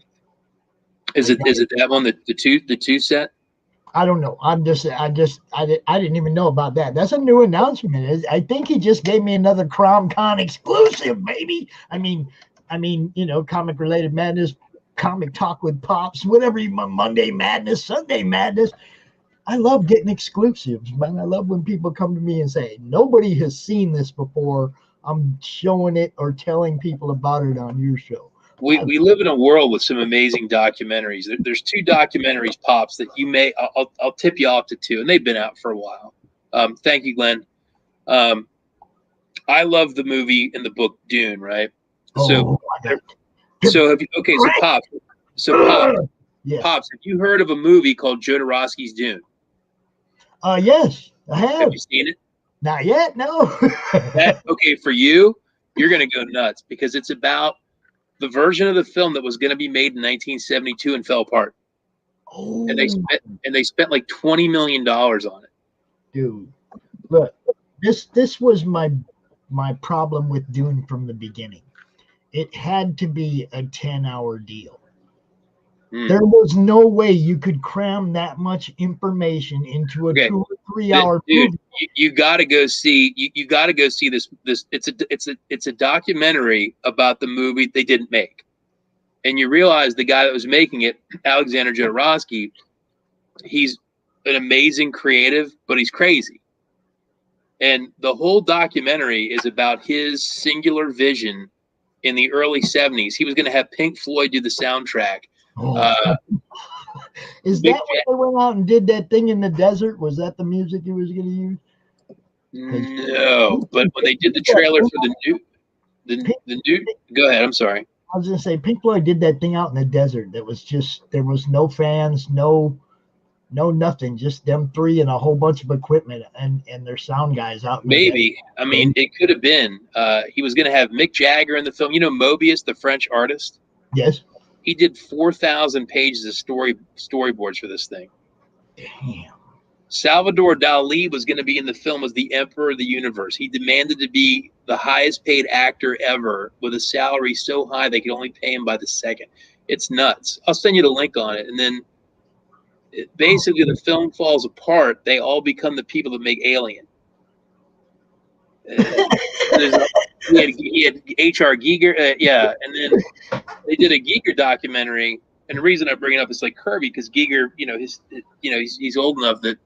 Is it that one, the two set? I don't know. I didn't even know about that. That's a new announcement. I think he just gave me another CromCon exclusive, baby. I mean, comic related madness, comic talk with pops, whatever Monday madness, Sunday madness. I love getting exclusives, man. I love when people come to me and say, nobody has seen this before. I'm showing it or telling people about it on your show. We live in a world with some amazing documentaries. There's 2 documentaries, Pops, that you may I'll tip you off to 2, and they've been out for a while. Thank you, Glenn. I love the movie and the book Dune, right? So Pops. Yes. Pops, have you heard of a movie called Jodorowsky's Dune? Yes, I have. Have you seen it? Not yet, no. For you, you're gonna go nuts because it's about the version of the film that was going to be made in 1972 and fell apart. Oh. And they spent like $20 million on it. Dude, look, this was my problem with Dune from the beginning. It had to be a 10-hour deal. There was no way you could cram that much information into a 2 or 3 hour movie. You got to go see. You got to go see this. It's a documentary about the movie they didn't make, and you realize the guy that was making it, Alexander Jodorowsky, he's an amazing creative, but he's crazy. And the whole documentary is about his singular vision in the early 70s. He was going to have Pink Floyd do the soundtrack. Is that when they went out and did that thing in the desert? Was that the music he was going to use? No, but when they did the trailer for the new, go ahead. I'm sorry. I was going to say Pink Floyd did that thing out in the desert. That was there was no fans, no nothing, just them 3 and a whole bunch of equipment and their sound guys out. Maybe. I mean, it could have been. He was going to have Mick Jagger in the film. You know Mobius, the French artist? Yes. He did 4,000 pages of storyboards for this thing. Damn. Salvador Dali was going to be in the film as the Emperor of the Universe. He demanded to be the highest paid actor ever with a salary so high they could only pay him by the second. It's nuts. I'll send you the link on it. And then basically the film falls apart. They all become the people that make Alien. He had H.R. Giger, and then they did a Giger documentary. And the reason I bring it up is like Kirby, because Giger, he's old enough that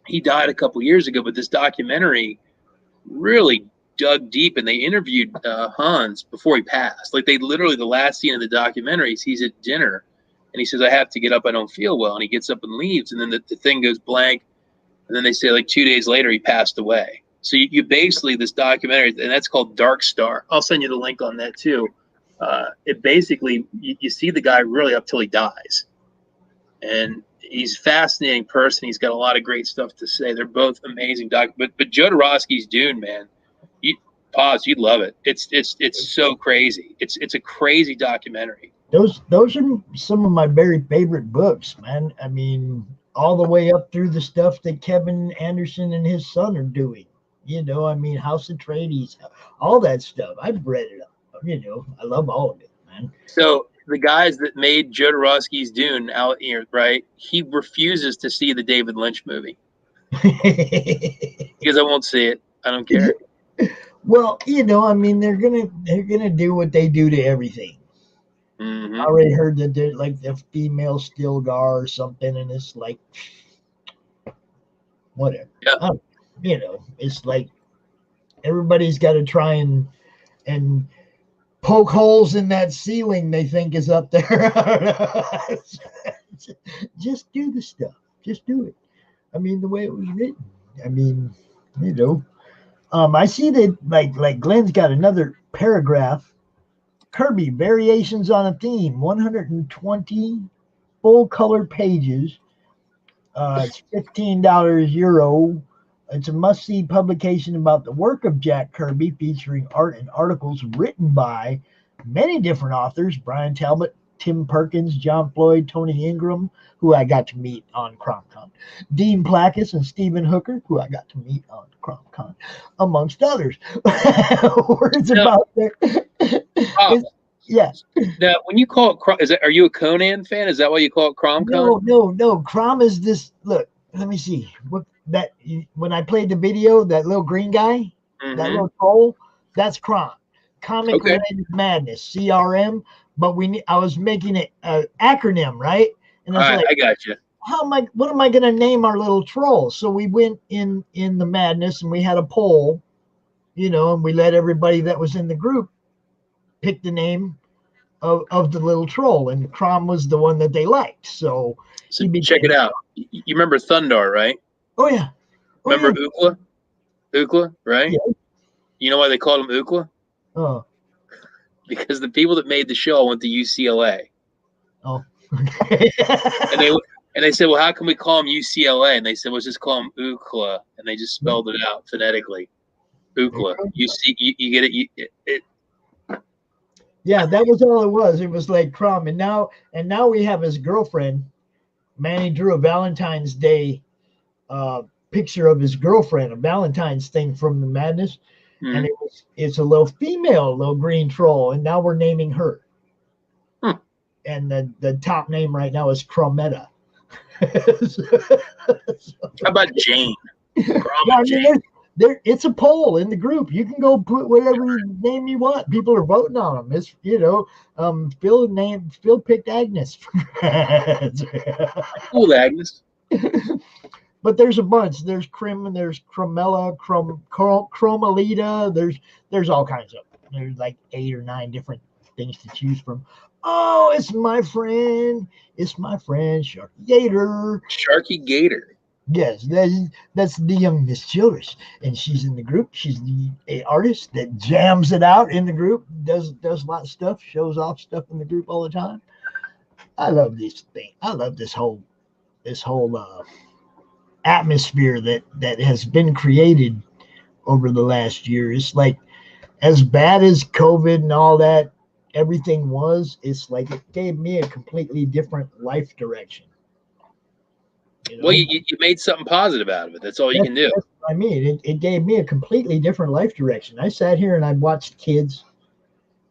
he died a couple years ago. But this documentary really dug deep and they interviewed Hans before he passed. Like they literally, the last scene of the documentary is he's at dinner and he says, I have to get up. I don't feel well. And he gets up and leaves. And then the thing goes blank. And then they say like 2 days later, he passed away. So you basically, this documentary, and that's called Dark Star. I'll send you the link on that too. It basically, you see the guy really up till he dies. And he's a fascinating person. He's got a lot of great stuff to say. They're both amazing but Jodorowsky's Dune, man, you'd love it. It's so crazy. It's a crazy documentary. Those are some of my very favorite books, man. I mean, all the way up through the stuff that Kevin Anderson and his son are doing. You know, I mean, House Atreides, all that stuff. I've read it. You know, I love all of it, man. So the guys that made Jodorowsky's Dune out here, right? He refuses to see the David Lynch movie because I won't see it. I don't care. Well, you know, I mean, they're gonna do what they do to everything. Mm-hmm. I already heard that they're like the female Stilgar or something, and it's like whatever. Yeah. You know, it's like everybody's got to try and poke holes in that ceiling they think is up there. Just do the stuff. Just do it. I mean, the way it was written. I mean, you know. I see that like Glenn's got another paragraph. Kirby, Variations on a Theme, 120 full color pages. It's $15 Euro. It's a must-see publication about the work of Jack Kirby, featuring art and articles written by many different authors: Brian Talbot, Tim Perkins, John Floyd, Tony Ingram, who I got to meet on CromCon, Dean Plackus, and Stephen Hooker, who I got to meet on CromCon, amongst others. Words about their... Yeah. Now, when you call it, are you a Conan fan? Is that why you call it CromCon? No. Crom is this. Look, let me see. When I played the video, that little green guy, that little troll, that's Crom. Comic Related Madness, CRM. But I was making it an acronym, right? And I was like, I got you. What am I going to name our little troll? So we went in the madness and we had a poll, you know, and we let everybody that was in the group pick the name of the little troll, and Crom was the one that they liked. So check it out. You remember Thundar, right? Oh yeah. Remember Ookla? Ookla, right? Yeah. You know why they called him Ookla? Oh. Because the people that made the show went to UCLA. Oh. and they said, well, how can we call him UCLA? And they said, well, let's just call him Ookla, and they just spelled it out phonetically. Ookla. You get it. Yeah, that was all it was. It was like Crom, and now we have his girlfriend. Manny drew a Valentine's Day picture of his girlfriend, a Valentine's thing from the madness, and it's a little female, little green troll, and now we're naming her. And the top name right now is Crometta. How about Jane? Jane. It's a poll in the group. You can go put whatever name you want. People are voting on them. It's, you know, Phil picked Agnes. Cool, Agnes. But there's a bunch. There's Crim and there's Chromella, Chromalita. There's all kinds of them. There's like 8 or 9 different things to choose from. Oh, it's my friend, Sharky Gator. Sharky Gator. Yes, that's the young Miss Childress, and she's in the group. She's the artist that jams it out in the group, does a lot of stuff, shows off stuff in the group all the time. I love this thing. I love this whole atmosphere that has been created over the last year. It's like, as bad as COVID and all that, everything was, it's like it gave me a completely different life direction. You know? Well, you made something positive out of it. That's all you can do. That's what I mean. It gave me a completely different life direction. I sat here and I watched kids,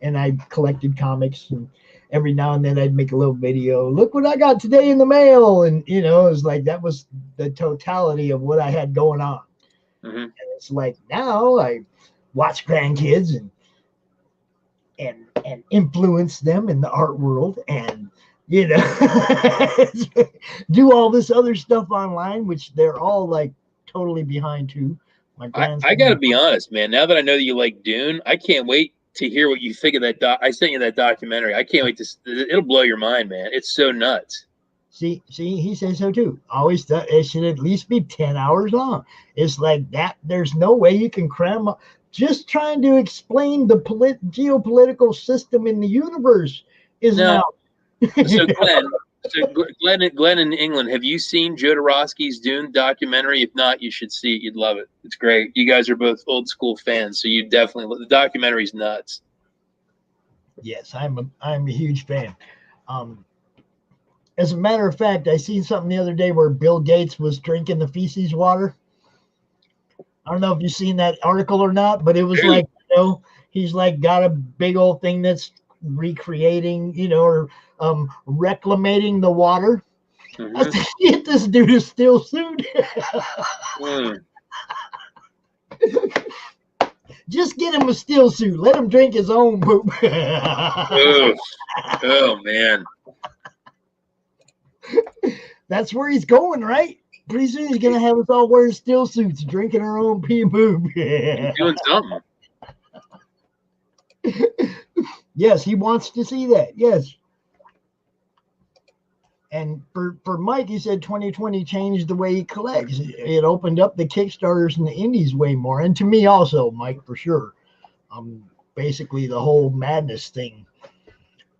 and I collected comics, and every now and then I'd make a little video. Look what I got today in the mail, and you know, it was like that was the totality of what I had going on. And it's like now I watch grandkids and influence them in the art world, and you know, do all this other stuff online, which they're all like totally behind too. My I grandson. got to be honest, man. Now that I know that you like Dune, I can't wait to hear what you think of that. I sent you that documentary. I can't wait to. It'll blow your mind, man. It's so nuts. See, he says so too. Always thought it should at least be 10 hours long. It's like that. There's no way you can cram up. Just trying to explain the geopolitical system in the universe is No. now. So Glenn in England, have you seen Jodorowsky's Dune documentary? If not, you should see it. You'd love it. It's great. You guys are both old school fans, so you definitely, the documentary's nuts. Yes, I'm a huge fan. As a matter of fact, I seen something the other day where Bill Gates was drinking the feces water. I don't know if you've seen that article or not, but it was like, he's like got a big old thing that's recreating, or reclamating the water. Mm-hmm. I said, shit, this dude is still sued. Just get him a still suit. Let him drink his own poop. Oh man. That's where he's going, right? Pretty soon he's gonna have us all wearing still suits, drinking our own pee poop. Doing something. Yes, he wants to see that. Yes. And for Mike, he said 2020 changed the way he collects. It opened up the Kickstarters and the indies way more. And to me also, Mike, for sure. Basically the whole madness thing.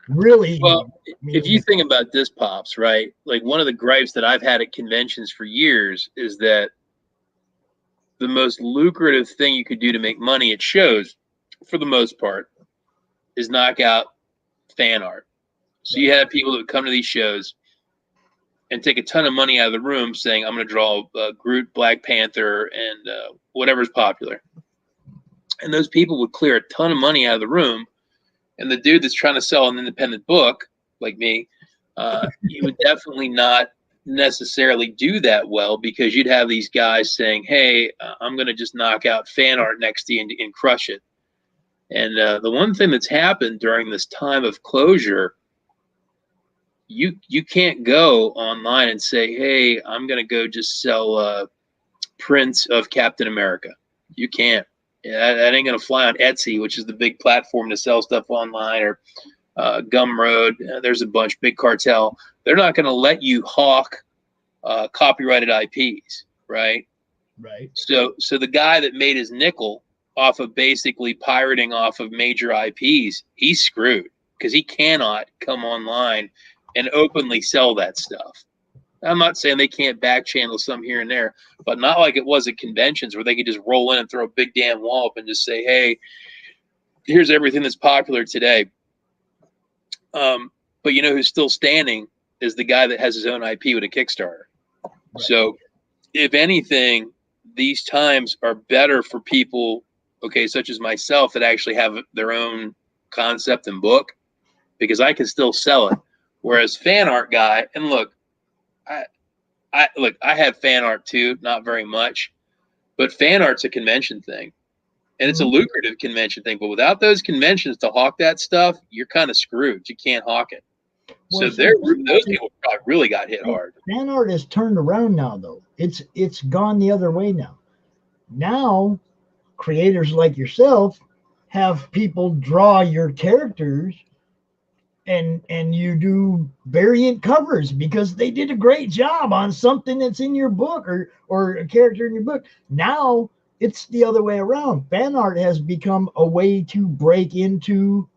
Really. Well, if you think about this, Pops, right? Like one of the gripes that I've had at conventions for years is that the most lucrative thing you could do to make money at shows, for the most part, is knock out fan art. So you have people that would come to these shows and take a ton of money out of the room saying, I'm going to draw Groot, Black Panther, and whatever's popular. And those people would clear a ton of money out of the room. And the dude that's trying to sell an independent book, like me, he would definitely not necessarily do that well, because you'd have these guys saying, hey, I'm going to just knock out fan art next to you and crush it. And the one thing that's happened during this time of closure, you can't go online and say, hey, I'm going to go just sell prints of Captain America. You can't. Yeah, that ain't going to fly on Etsy, which is the big platform to sell stuff online, or Gumroad. There's a bunch, Big Cartel. They're not going to let you hawk copyrighted IPs, right? Right. So the guy that made his nickel off of basically pirating off of major IPs, he's screwed, because he cannot come online and openly sell that stuff. I'm not saying they can't back channel some here and there, but not like it was at conventions where they could just roll in and throw a big damn wall up and just say, hey, here's everything that's popular today. But you know who's still standing is the guy that has his own IP with a Kickstarter. Right. So if anything, these times are better for people, okay, such as myself, that actually have their own concept and book, because I can still sell it. Whereas fan art guy, and look, I have fan art too, not very much, but fan art's a convention thing, and it's a lucrative convention thing. But without those conventions to hawk that stuff, you're kind of screwed. You can't hawk it. Well, so those people probably really got hit hard. Fan art has turned around now, though. It's gone the other way now. Now, creators like yourself have people draw your characters, and you do variant covers because they did a great job on something that's in your book, or a character in your book. Now it's the other way around. Fan art has become a way to break into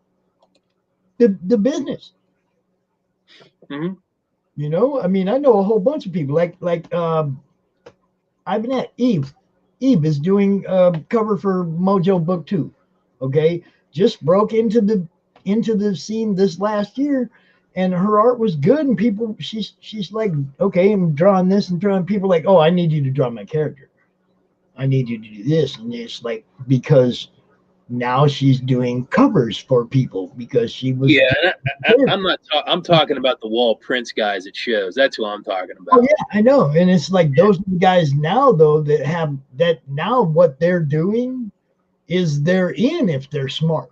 the business. Mm-hmm. You know, I mean, I know a whole bunch of people like I've been at Eve is doing a cover for Mojo Book 2. Okay, just broke into the scene this last year, and her art was good, and people, she's like, okay, I'm drawing this and drawing. People like, oh, I need you to draw my character. I need you to do this. And it's like, because now she's doing covers for people because she was. Yeah, I'm talking about the wall prints guys at shows. That's who I'm talking about. Oh yeah, I know. And it's like those guys now, though, that have that now, what they're doing is they're in, if they're smart,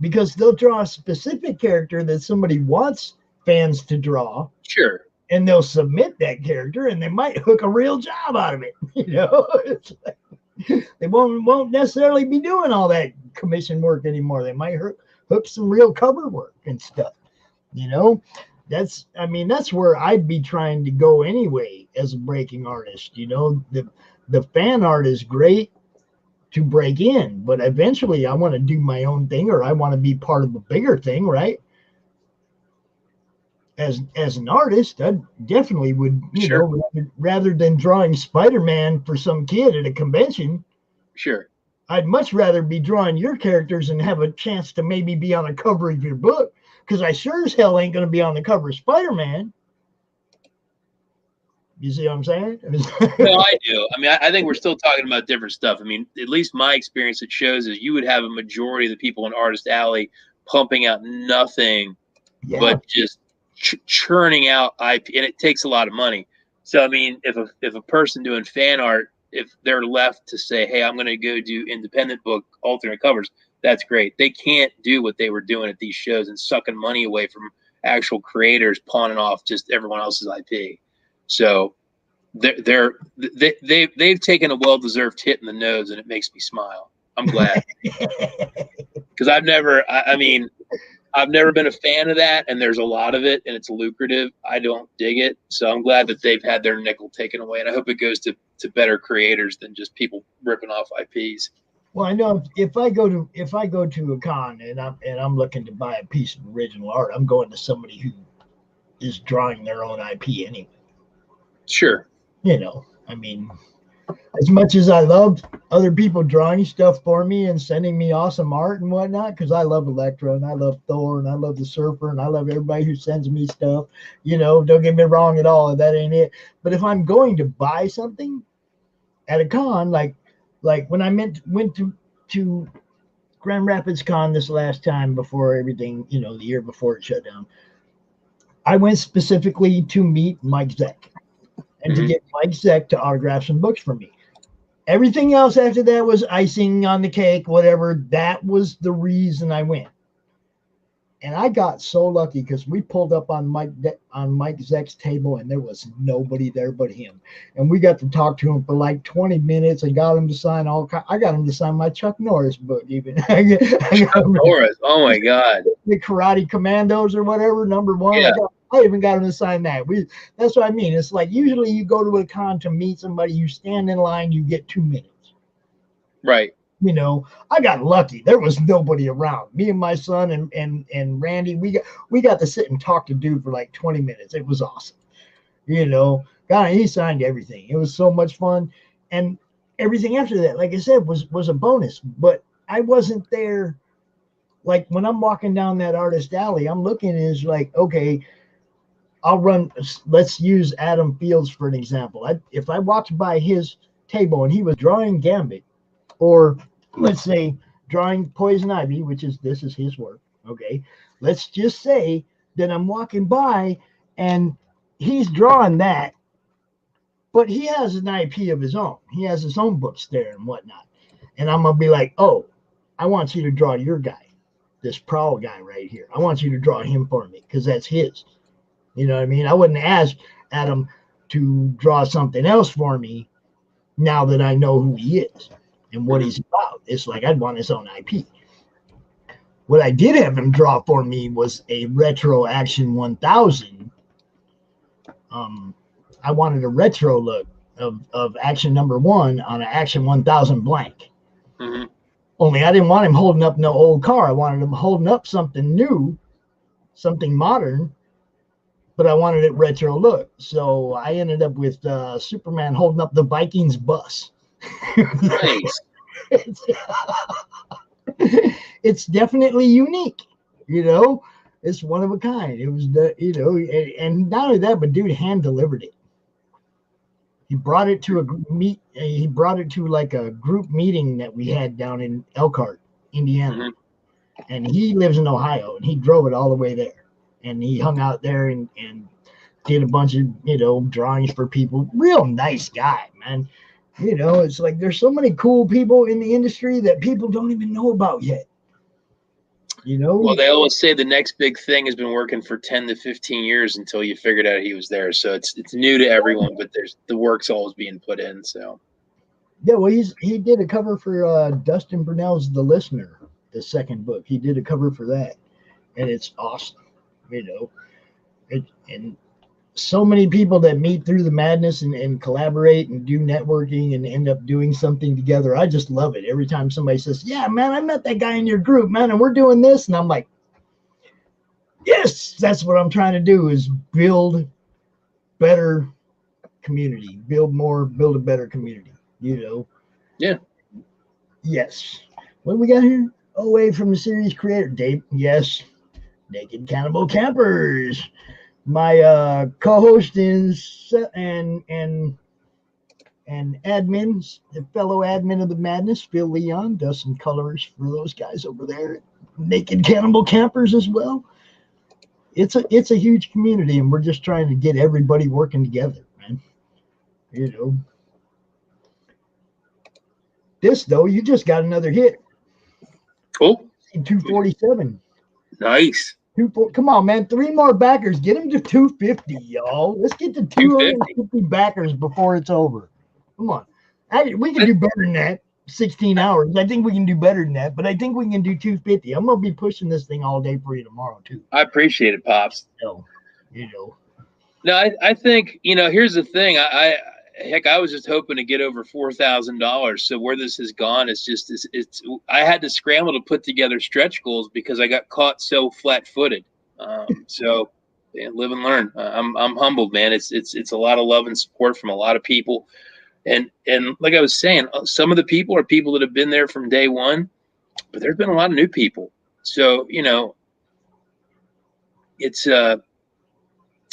because they'll draw a specific character that somebody wants fans to draw. Sure. And they'll submit that character, and they might hook a real job out of it. You know, it's like, They won't necessarily be doing all that commission work anymore. They might hook some real cover work and stuff. You know, that's where I'd be trying to go anyway as a breaking artist. You know, the fan art is great to break in, but eventually I want to do my own thing, or I want to be part of a bigger thing, right? As an artist, I definitely would, Sure. rather than drawing Spider-Man for some kid at a convention. Sure. I'd much rather be drawing your characters and have a chance to maybe be on a cover of your book, because I sure as hell ain't going to be on the cover of Spider-Man. You see what I'm saying? No, I do. I mean, I think we're still talking about different stuff. I mean, at least my experience, it shows is you would have a majority of the people in Artist Alley pumping out nothing but just churning out IP, and it takes a lot of money. So, I mean, if a person doing fan art, if they're left to say, hey, I'm going to go do independent book alternate covers, that's great. They can't do what they were doing at these shows and sucking money away from actual creators, pawning off just everyone else's IP. So they've taken a well-deserved hit in the nose, and it makes me smile. I'm glad, because I've never been a fan of that, and there's a lot of it, and it's lucrative. I don't dig it, so I'm glad that they've had their nickel taken away, and I hope it goes to better creators than just people ripping off IPs. Well, I know if I go to a con and I'm looking to buy a piece of original art, I'm going to somebody who is drawing their own IP anyway. Sure. You know, I mean, as much as I love other people drawing stuff for me and sending me awesome art and whatnot, because I love Elektra and I love Thor and I love the Surfer and I love everybody who sends me stuff. You know, don't get me wrong at all. That ain't it. But if I'm going to buy something at a con, like when I went to Grand Rapids Con this last time before everything, the year before it shut down, I went specifically to meet Mike Zeck and to get Mike Zeck to autograph some books for me. Everything else after that was icing on the cake, whatever. That was the reason I went. And I got so lucky because we pulled up on Mike Zeck's table and there was nobody there but him. And we got to talk to him for like 20 minutes and got him to sign I got him to sign my Chuck Norris book even. Chuck Norris, oh my God. The Karate Commandos or whatever, #1. Yeah. I even got him to sign that. That's what I mean. It's like usually you go to a con to meet somebody, you stand in line, you get 2 minutes. Right. I got lucky. There was nobody around. Me and my son and Randy, we got to sit and talk to dude for like 20 minutes. It was awesome. God, he signed everything. It was so much fun. And everything after that, like I said, was a bonus. But I wasn't there. Like when I'm walking down that Artist Alley, I'm looking and it's like, okay, let's use Adam Fields for an example. If I walked by his table and he was drawing Gambit, or let's say drawing Poison Ivy, this is his work. Okay. Let's just say that I'm walking by and he's drawing that, but he has an IP of his own. He has his own books there and whatnot. And I'm going to be like, oh, I want you to draw your guy, this Prowl guy right here. I want you to draw him for me because that's his. You know what I mean? I wouldn't ask Adam to draw something else for me now that I know who he is and what he's about. It's like I'd want his own IP. What I did have him draw for me was a retro Action 1000. I wanted a retro look of Action #1 on an Action 1000 blank. Mm-hmm. Only I didn't want him holding up no old car. I wanted him holding up something new, something modern, but I wanted it retro look. So I ended up with Superman holding up the Vikings bus. Nice. It's definitely unique, it's one of a kind. It was and not only that, but dude hand delivered it. He brought it to like a group meeting that we had down in Elkhart, Indiana. Mm-hmm. And he lives in Ohio and he drove it all the way there. And he hung out there and did a bunch of, drawings for people. Real nice guy, man. It's like there's so many cool people in the industry that people don't even know about yet. Well, they always say the next big thing has been working for 10 to 15 years until you figured out he was there. So it's new to everyone, but the work's always being put in. So Yeah, well, he did a cover for Dustin Brunel's The Listener, the second book. He did a cover for that, and it's awesome. You know, and so many people that meet through the madness and collaborate and do networking and end up doing something together. I just love it. Every time somebody says, "Yeah, man, I met that guy in your group, man, and we're doing this," and I'm like, "Yes, that's what I'm trying to do: is build better community, build a better community." You know. Yeah. Yes. What do we got here? OA from the series creator, Dave. Yes. Naked Cannibal Campers. My co-host is and admins, the fellow admin of the madness, Phil Leon, does some colors for those guys over there. Naked Cannibal Campers as well. It's a huge community, and we're just trying to get everybody working together, man. You know. This though, you just got another hit. Cool. 247. Nice. Come on, man. 3 more backers. Get them to 250, y'all. Let's get to 250 backers before it's over. Come on. We can do better than that. 16 hours. I think we can do better than that, but I think we can do 250. I'm going to be pushing this thing all day for you tomorrow, too. I appreciate it, Pops. So, you know. No, I think, here's the thing. I was just hoping to get over $4,000. So where this has gone is just it's I had to scramble to put together stretch goals because I got caught so flat-footed. So live and learn. I'm humbled, man. It's a lot of love and support from a lot of people, and like I was saying, some of the people are people that have been there from day one, but there's been a lot of new people. So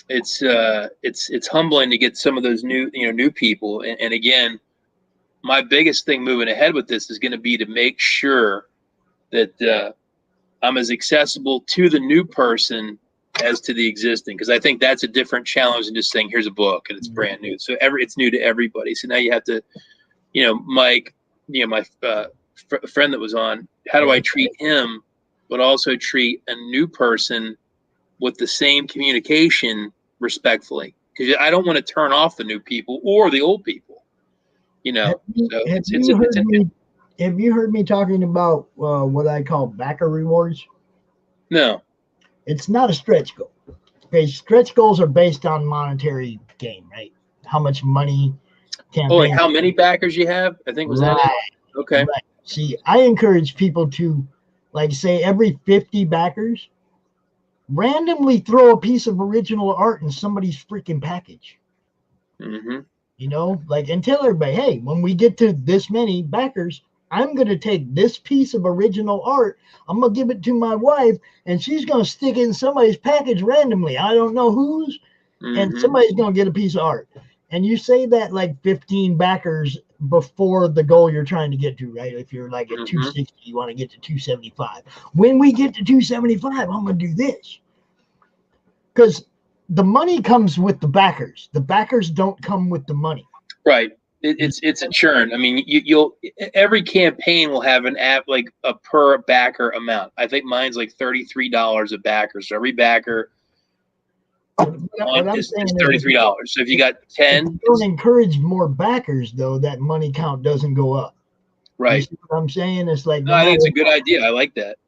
it's humbling to get some of those new people. And again, my biggest thing moving ahead with this is going to be to make sure that I'm as accessible to the new person as to the existing, because I think that's a different challenge than just saying, here's a book and it's brand new. So it's new to everybody. So now you have to, Mike, my friend that was on, how do I treat him, but also treat a new person with the same communication respectfully, because I don't want to turn off the new people or the old people. Have you heard me talking about what I call backer rewards? No. It's not a stretch goal. Okay, stretch goals are based on monetary gain, right? How much money like how many backers you have? I think was that it? Okay. Right. See, I encourage people to, like, say every 50 backers, randomly throw a piece of original art in somebody's freaking package. Mm-hmm. And tell everybody, hey, when we get to this many backers, I'm going to take this piece of original art, I'm going to give it to my wife, and she's going to stick it in somebody's package randomly. I don't know whose, and somebody's going to get a piece of art. And you say that like 15 backers before the goal you're trying to get to, right? If you're like at 260, you want to get to 275. When we get to 275, I'm going to do this. Because the money comes with the backers. The backers don't come with the money. Right. It's a churn. I mean, you'll every campaign will have an app like a per backer amount. I think mine's like $33 a backer. So every backer is $33. So if you got 10, if you don't encourage more backers, though, that money count doesn't go up. Right. You see what I'm saying? It's like, no, I think it's a good idea. I like that.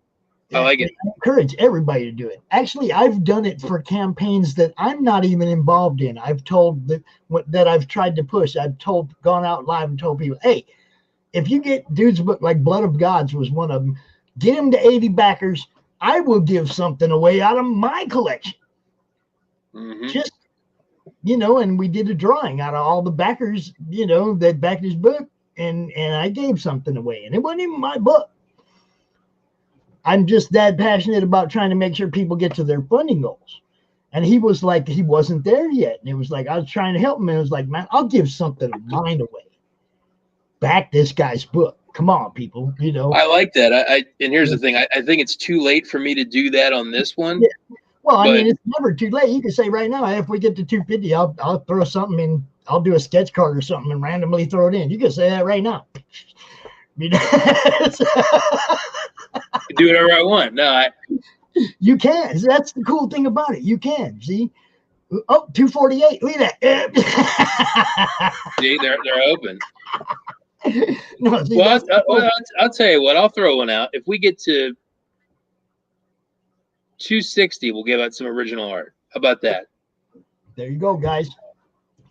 I like it. I encourage everybody to do it. Actually, I've done it for campaigns that I'm not even involved in. I've told that I've tried to push. Gone out live and told people, hey, if you get dudes like Blood of Gods was one of them, get them to 80 backers. I will give something away out of my collection. Just, and we did a drawing out of all the backers, that backed his book, and I gave something away, and it wasn't even my book. I'm just that passionate about trying to make sure people get to their funding goals. And he was like, he wasn't there yet. And it was like, I was trying to help him. And it was like, man, I'll give something of mine away. Back this guy's book. Come on, people. I like that. And here's the thing. I think it's too late for me to do that on this one. Yeah. Well, I mean, it's never too late. You can say right now, if we get to 250, I'll throw something in. I'll do a sketch card or something and randomly throw it in. You can say that right now. Do whatever I want. No, you can. That's the cool thing about it. You can. See? Oh, 248. Look at that. See, they're open. No, see, Well, I'll tell you what. I'll throw one out. If we get to 260, we'll give out some original art. How about that? there you go, guys.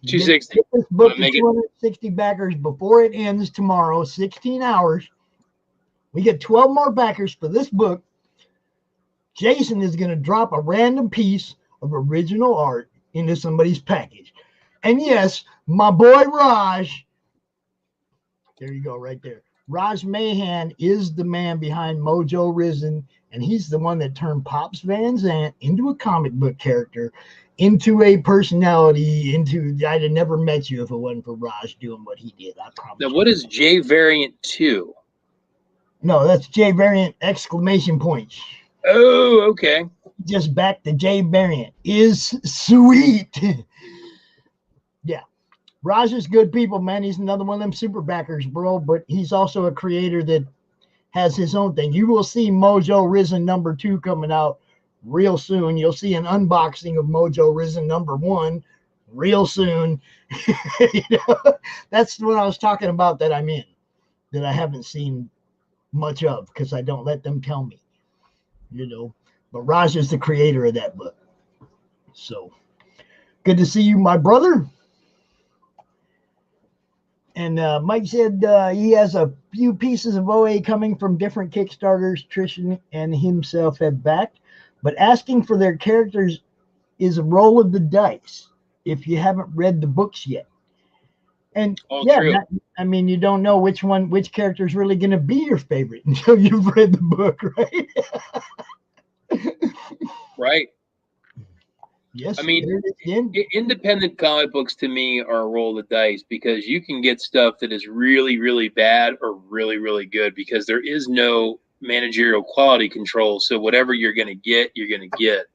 260. Get this book to 260 backers before it ends tomorrow, 16 hours. We get 12 more backers for this book. Jason is going to drop a random piece of original art into somebody's package. And yes, my boy Raj, there you go, right there. Raj Mahan is the man behind Mojo Risen, and he's the one that turned Pops Van Zandt into a comic book character, into a personality, I'd have never met you if it wasn't for Raj doing what he did. I promise. Now, what is J Variant 2? No, that's J Variant exclamation points. Oh, okay. Just back to J Variant is sweet. Yeah. Raj is good people, man. He's another one of them super backers, bro. But he's also a creator that has his own thing. You will see Mojo Risen #2 coming out real soon. You'll see an unboxing of Mojo Risen #1 real soon. You know, that's what I was talking about that I'm in, that I haven't seen much of because I don't let them tell me, you know. But Raj is the creator of that book. So good to see you, my brother. And Mike said he has a few pieces of OA coming from different Kickstarters Trishan and himself have backed, but asking for their characters is a roll of the dice if you haven't read the books yet. And I mean, you don't know which character is really going to be your favorite until you've read the book, right? Right. Yes. I mean, independent comic books to me are a roll of the dice because you can get stuff that is really, really bad or really, really good because there is no managerial quality control. So whatever you're going to get, you're going to get.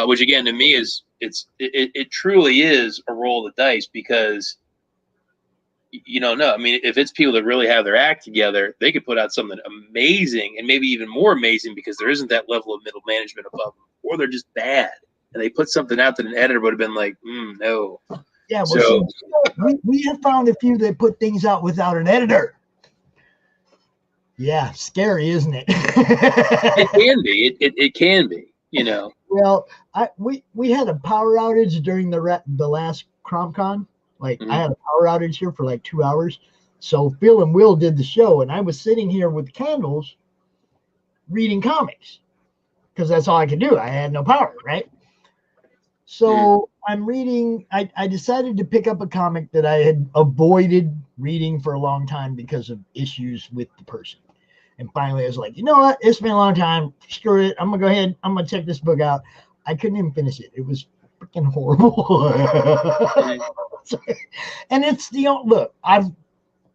Which again, to me it truly is a roll of the dice because you don't know. I mean, if it's people that really have their act together, they could put out something amazing and maybe even more amazing because there isn't that level of middle management above them, or they're just bad. And they put something out that an editor would have been like, no. Yeah, well, we have found a few that put things out without an editor. Yeah, scary, isn't it? It can be. It can be, you know. Well, we had a power outage during the last CromCon. Like, I had a power outage here for like 2 hours. So Phil and Will did the show, and I was sitting here with candles reading comics because that's all I could do. I had no power, right? So I'm reading, I decided to pick up a comic that I had avoided reading for a long time because of issues with the person. And finally I was like, you know what? It's been a long time. Screw it. I'm going to go ahead. I'm going to check this book out. I couldn't even finish it. It was freaking horrible. And it's look, I've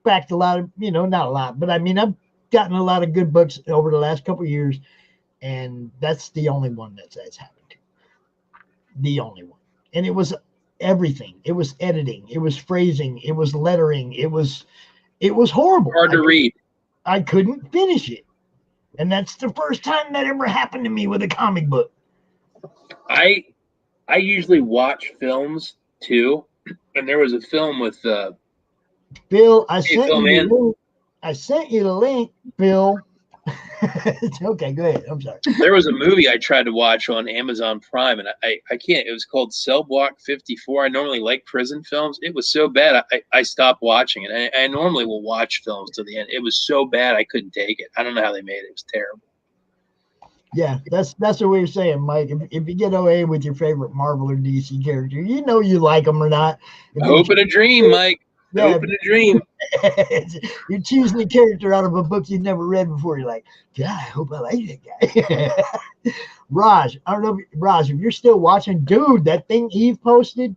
backed a lot of, not a lot, but I mean, I've gotten a lot of good books over the last couple of years. And that's the only one that's happened. The only one. And it was everything. It was editing. It was phrasing. It was lettering. It was horrible. Hard to read. I couldn't finish it. And that's the first time that ever happened to me with a comic book. I usually watch films too. And there was a film with Phil, I sent you the link, Phil. Okay, go ahead. I'm sorry. There was a movie I tried to watch on Amazon Prime, and I can't. It was called Cell Block 54. I normally like prison films. It was so bad, I stopped watching it. I normally will watch films to the end. It was so bad, I couldn't take it. I don't know how they made it. It was terrible. Yeah, that's what we were saying, Mike. If you get OA with your favorite Marvel or DC character, you know you like them or not. Hope and a dream, Mike. Yeah, Hope and a dream. You're choosing a character out of a book you've never read before. You're like, God, I hope I like that guy. Raj, I don't know, Raj, if you're still watching, dude, that thing Eve posted,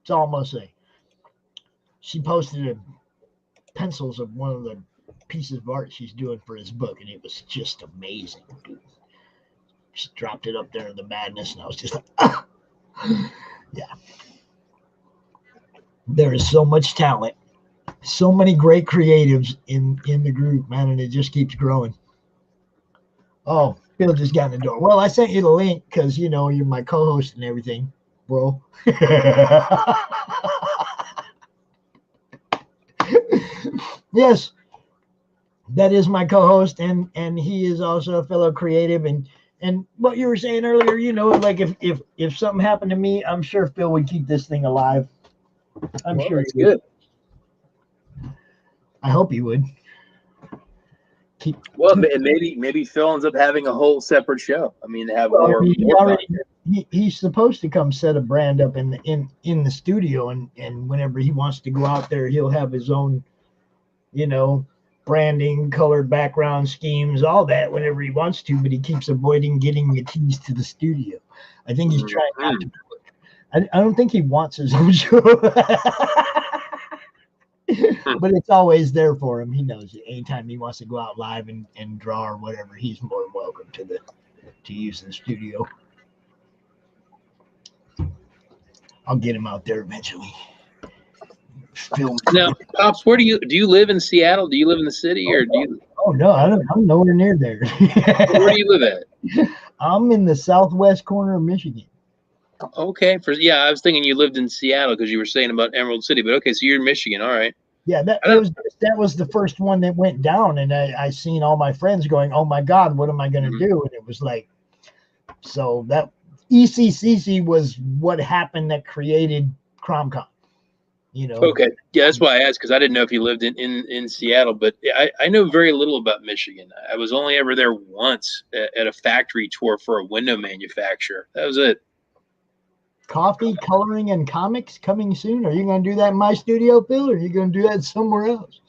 it's all I'm gonna say. She posted pencils of one of the pieces of art she's doing for his book, and it was just amazing, dude. She dropped it up there in the madness, and I was just like, ah. Yeah. There is so much talent, so many great creatives in the group, man, and it just keeps growing. Oh, Phil just got in the door. Well, I sent you the link because, you're my co-host and everything, bro. Yes, that is my co-host, and he is also a fellow creative. And what you were saying earlier, like if something happened to me, I'm sure Phil would keep this thing alive. I'm sure that's good. I hope he would. Well, maybe Phil ends up having a whole separate show. I mean, to have more he's supposed to come set a brand up in the studio, and whenever he wants to go out there, he'll have his own, branding, colored background schemes, all that whenever he wants to, but he keeps avoiding getting the keys to the studio. I think he's trying not to do it. I don't think he wants his own show. But it's always there for him. He knows it. Anytime he wants to go out live and draw or whatever, he's more than welcome to use the studio. I'll get him out there eventually. Film. Now, Pops, where do you live in Seattle? Do you live in the city, or do you? Oh no, I'm nowhere near there. Where do you live at? I'm in the southwest corner of Michigan. Okay, I was thinking you lived in Seattle because you were saying about Emerald City, but okay, so you're in Michigan, all right. Yeah, that was the first one that went down, and I seen all my friends going, "Oh my God, what am I going to do?" And it was like, so that ECCC was what happened that created CromCon. Okay, yeah, that's why I asked, because I didn't know if you lived in Seattle, but I know very little about Michigan. I was only ever there once at a factory tour for a window manufacturer. That was it. Coffee, coloring, and comics coming soon. Are you going to do that in my studio, Phil, or are you going to do that somewhere else?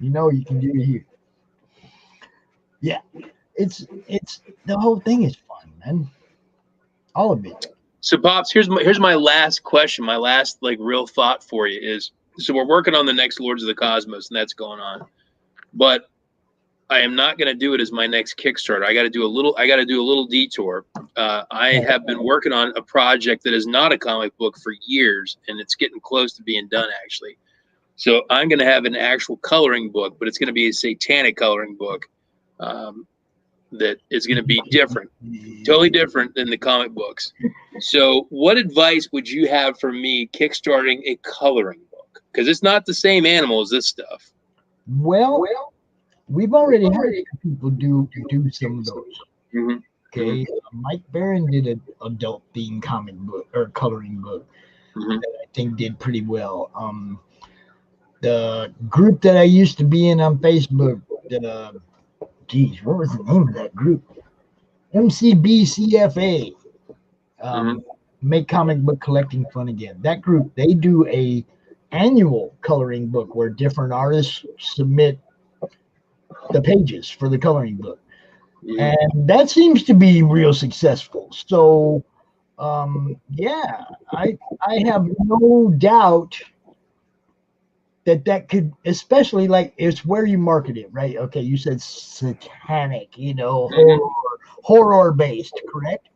You can do it here. Yeah, it's the whole thing is fun, man. All of it. So, Pops, here's my last question. My last real thought for you is: so we're working on the next Lords of the Cosmos, and that's going on, but I am not going to do it as my next Kickstarter. I got to do a little detour. I have been working on a project that is not a comic book for years, and it's getting close to being done, actually. So I'm going to have an actual coloring book, but it's going to be a satanic coloring book that is going to be different, totally different than the comic books. So what advice would you have for me kickstarting a coloring book? Because it's not the same animal as this stuff. Well, we've already had people do some of those. Mm-hmm. Okay, Mike Barron did an adult themed comic book or coloring book that I think did pretty well. The group that I used to be in on Facebook, what was the name of that group? MCBCFA. Make comic book collecting fun again. That group, they do a annual coloring book where different artists submit the pages for the coloring book, and that seems to be real successful. So I have no doubt that could, especially it's where you market it, right? Okay, you said satanic, horror based, correct?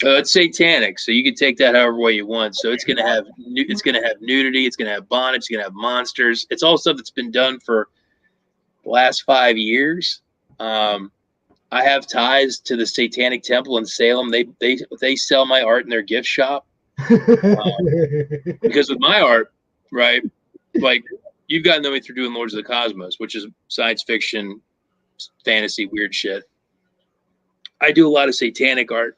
It's satanic, so you can take that however way you want. So it's gonna have nudity, it's gonna have bondage, it's gonna have monsters. It's all stuff that's been done for the last 5 years. I have ties to the Satanic Temple in Salem. They sell my art in their gift shop because with my art, right, you've got to know me through doing Lords of the Cosmos, which is science fiction, fantasy, weird shit. I do a lot of satanic art.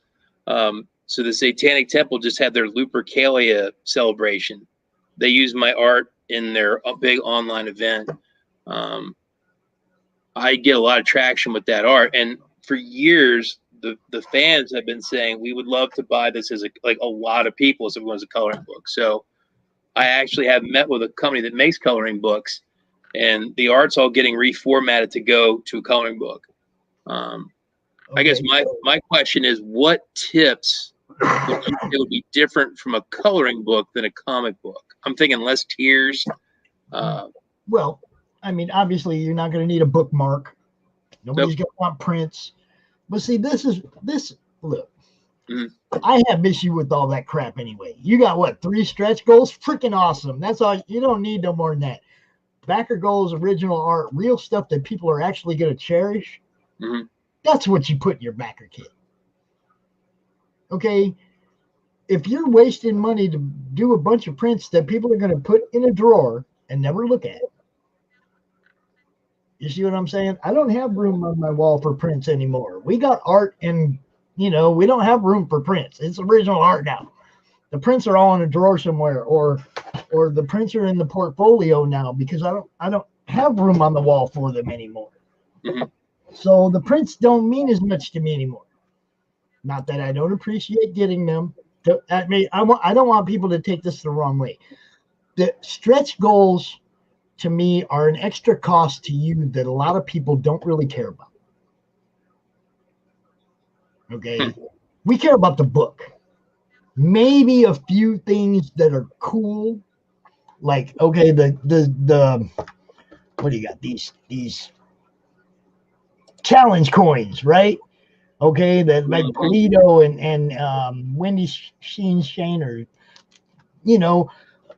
So the Satanic Temple just had their Lupercalia celebration. They used my art in their big online event. I get a lot of traction with that art, and for years the fans have been saying we would love to buy this as a lot of people as if it was a coloring book. So I actually have met with a company that makes coloring books, and the art's all getting reformatted to go to a coloring book. I guess my question is, what tips would be different from a coloring book than a comic book? I'm thinking less tears. Well, I mean, obviously, you're not going to need a bookmark. Nobody's going to want prints. But see, look. I have issue with all that crap anyway. You got 3 stretch goals? Freaking awesome. That's all. You don't need no more than that. Backer goals, original art, real stuff that people are actually going to cherish. That's what you put in your backer kit. Okay? If you're wasting money to do a bunch of prints that people are going to put in a drawer and never look at it. You see what I'm saying? I don't have room on my wall for prints anymore. We got art, and we don't have room for prints. It's original art now. The prints are all in a drawer somewhere, or the prints are in the portfolio now because I don't have room on the wall for them anymore. Mm-hmm. So the prints don't mean as much to me anymore. Not that I don't appreciate getting them. I don't want people to take this the wrong way. The stretch goals to me are an extra cost to you that a lot of people don't really care about. Okay. We care about the book. Maybe a few things that are cool. Like, okay, the what do you got? These challenge coins, right? Okay, that like Polito and Wendy Shane, or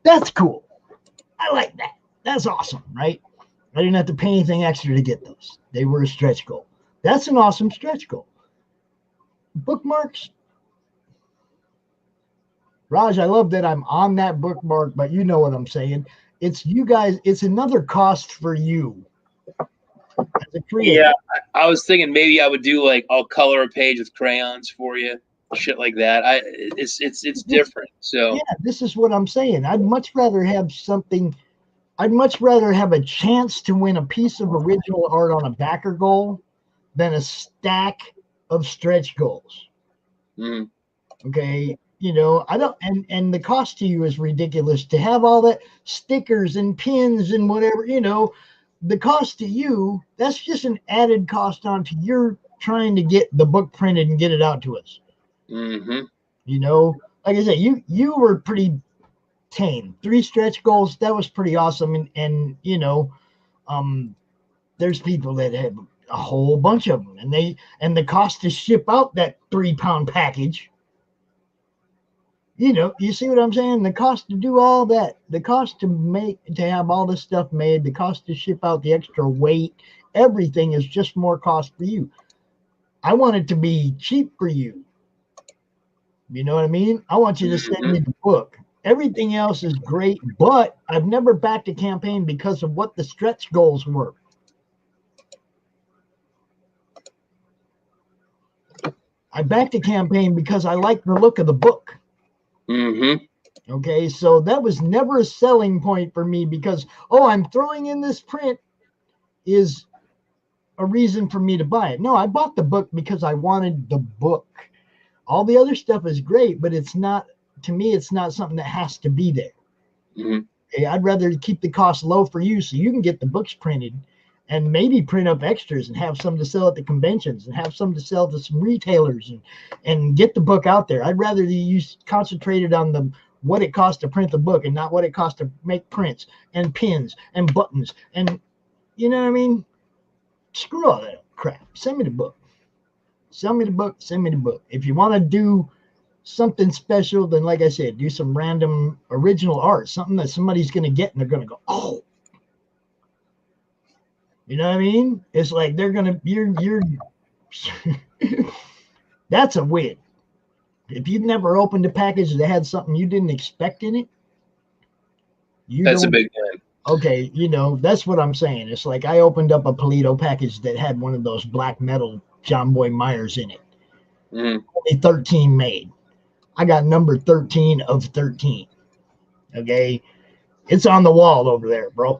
that's cool. I like that. That's awesome, right? I didn't have to pay anything extra to get those. They were a stretch goal. That's an awesome stretch goal. Bookmarks. Raj, I love that I'm on that bookmark, but you know what I'm saying. It's you guys. It's another cost for you as a creator. Yeah, I was thinking maybe I would do like I'll color a page with crayons for you, shit like that. It's different. So yeah, this is what I'm saying. I'd much rather have something. I'd much rather have a chance to win a piece of original art on a backer goal than a stack of stretch goals. Mm. Okay. I don't, and the cost to you is ridiculous to have all that stickers and pins and whatever, the cost to you, that's just an added cost onto your trying to get the book printed and get it out to us. Mm-hmm. Like I said, you were pretty tame. 3 stretch goals, that was pretty awesome. And there's people that have a whole bunch of them, and the cost to ship out that 3-pound package. You see what I'm saying? The cost to do all that, the cost to have all this stuff made, the cost to ship out the extra weight, everything is just more cost for you. I want it to be cheap for you. You know what I mean? I want you to send me the book. Everything else is great, but I've never backed a campaign because of what the stretch goals were. I backed a campaign because I like the look of the book. Mm-hmm. Okay, so that was never a selling point for me because, I'm throwing in this print is a reason for me to buy it. No, I bought the book because I wanted the book. All the other stuff is great, but it's not, to me, it's not something that has to be there. Mm-hmm. Okay, I'd rather keep the cost low for you so you can get the books printed and maybe print up extras and have some to sell at the conventions and have some to sell to some retailers and get the book out there. I'd rather you concentrated on what it costs to print the book and not what it costs to make prints and pins and buttons. And you know what I mean? Screw all that crap. Send me the book. Send me the book. Send me the book. If you want to do something special, then like I said, do some random original art, something that somebody's going to get and they're going to go, oh. You know what I mean? It's like they're going to, you're that's a win. If you've never opened a package that had something you didn't expect in it, that's a big win. Okay, that's what I'm saying. It's like I opened up a Polito package that had one of those black metal John Boy Myers in it. Mm-hmm. Only 13 made. I got number 13 of 13. Okay. It's on the wall over there, bro.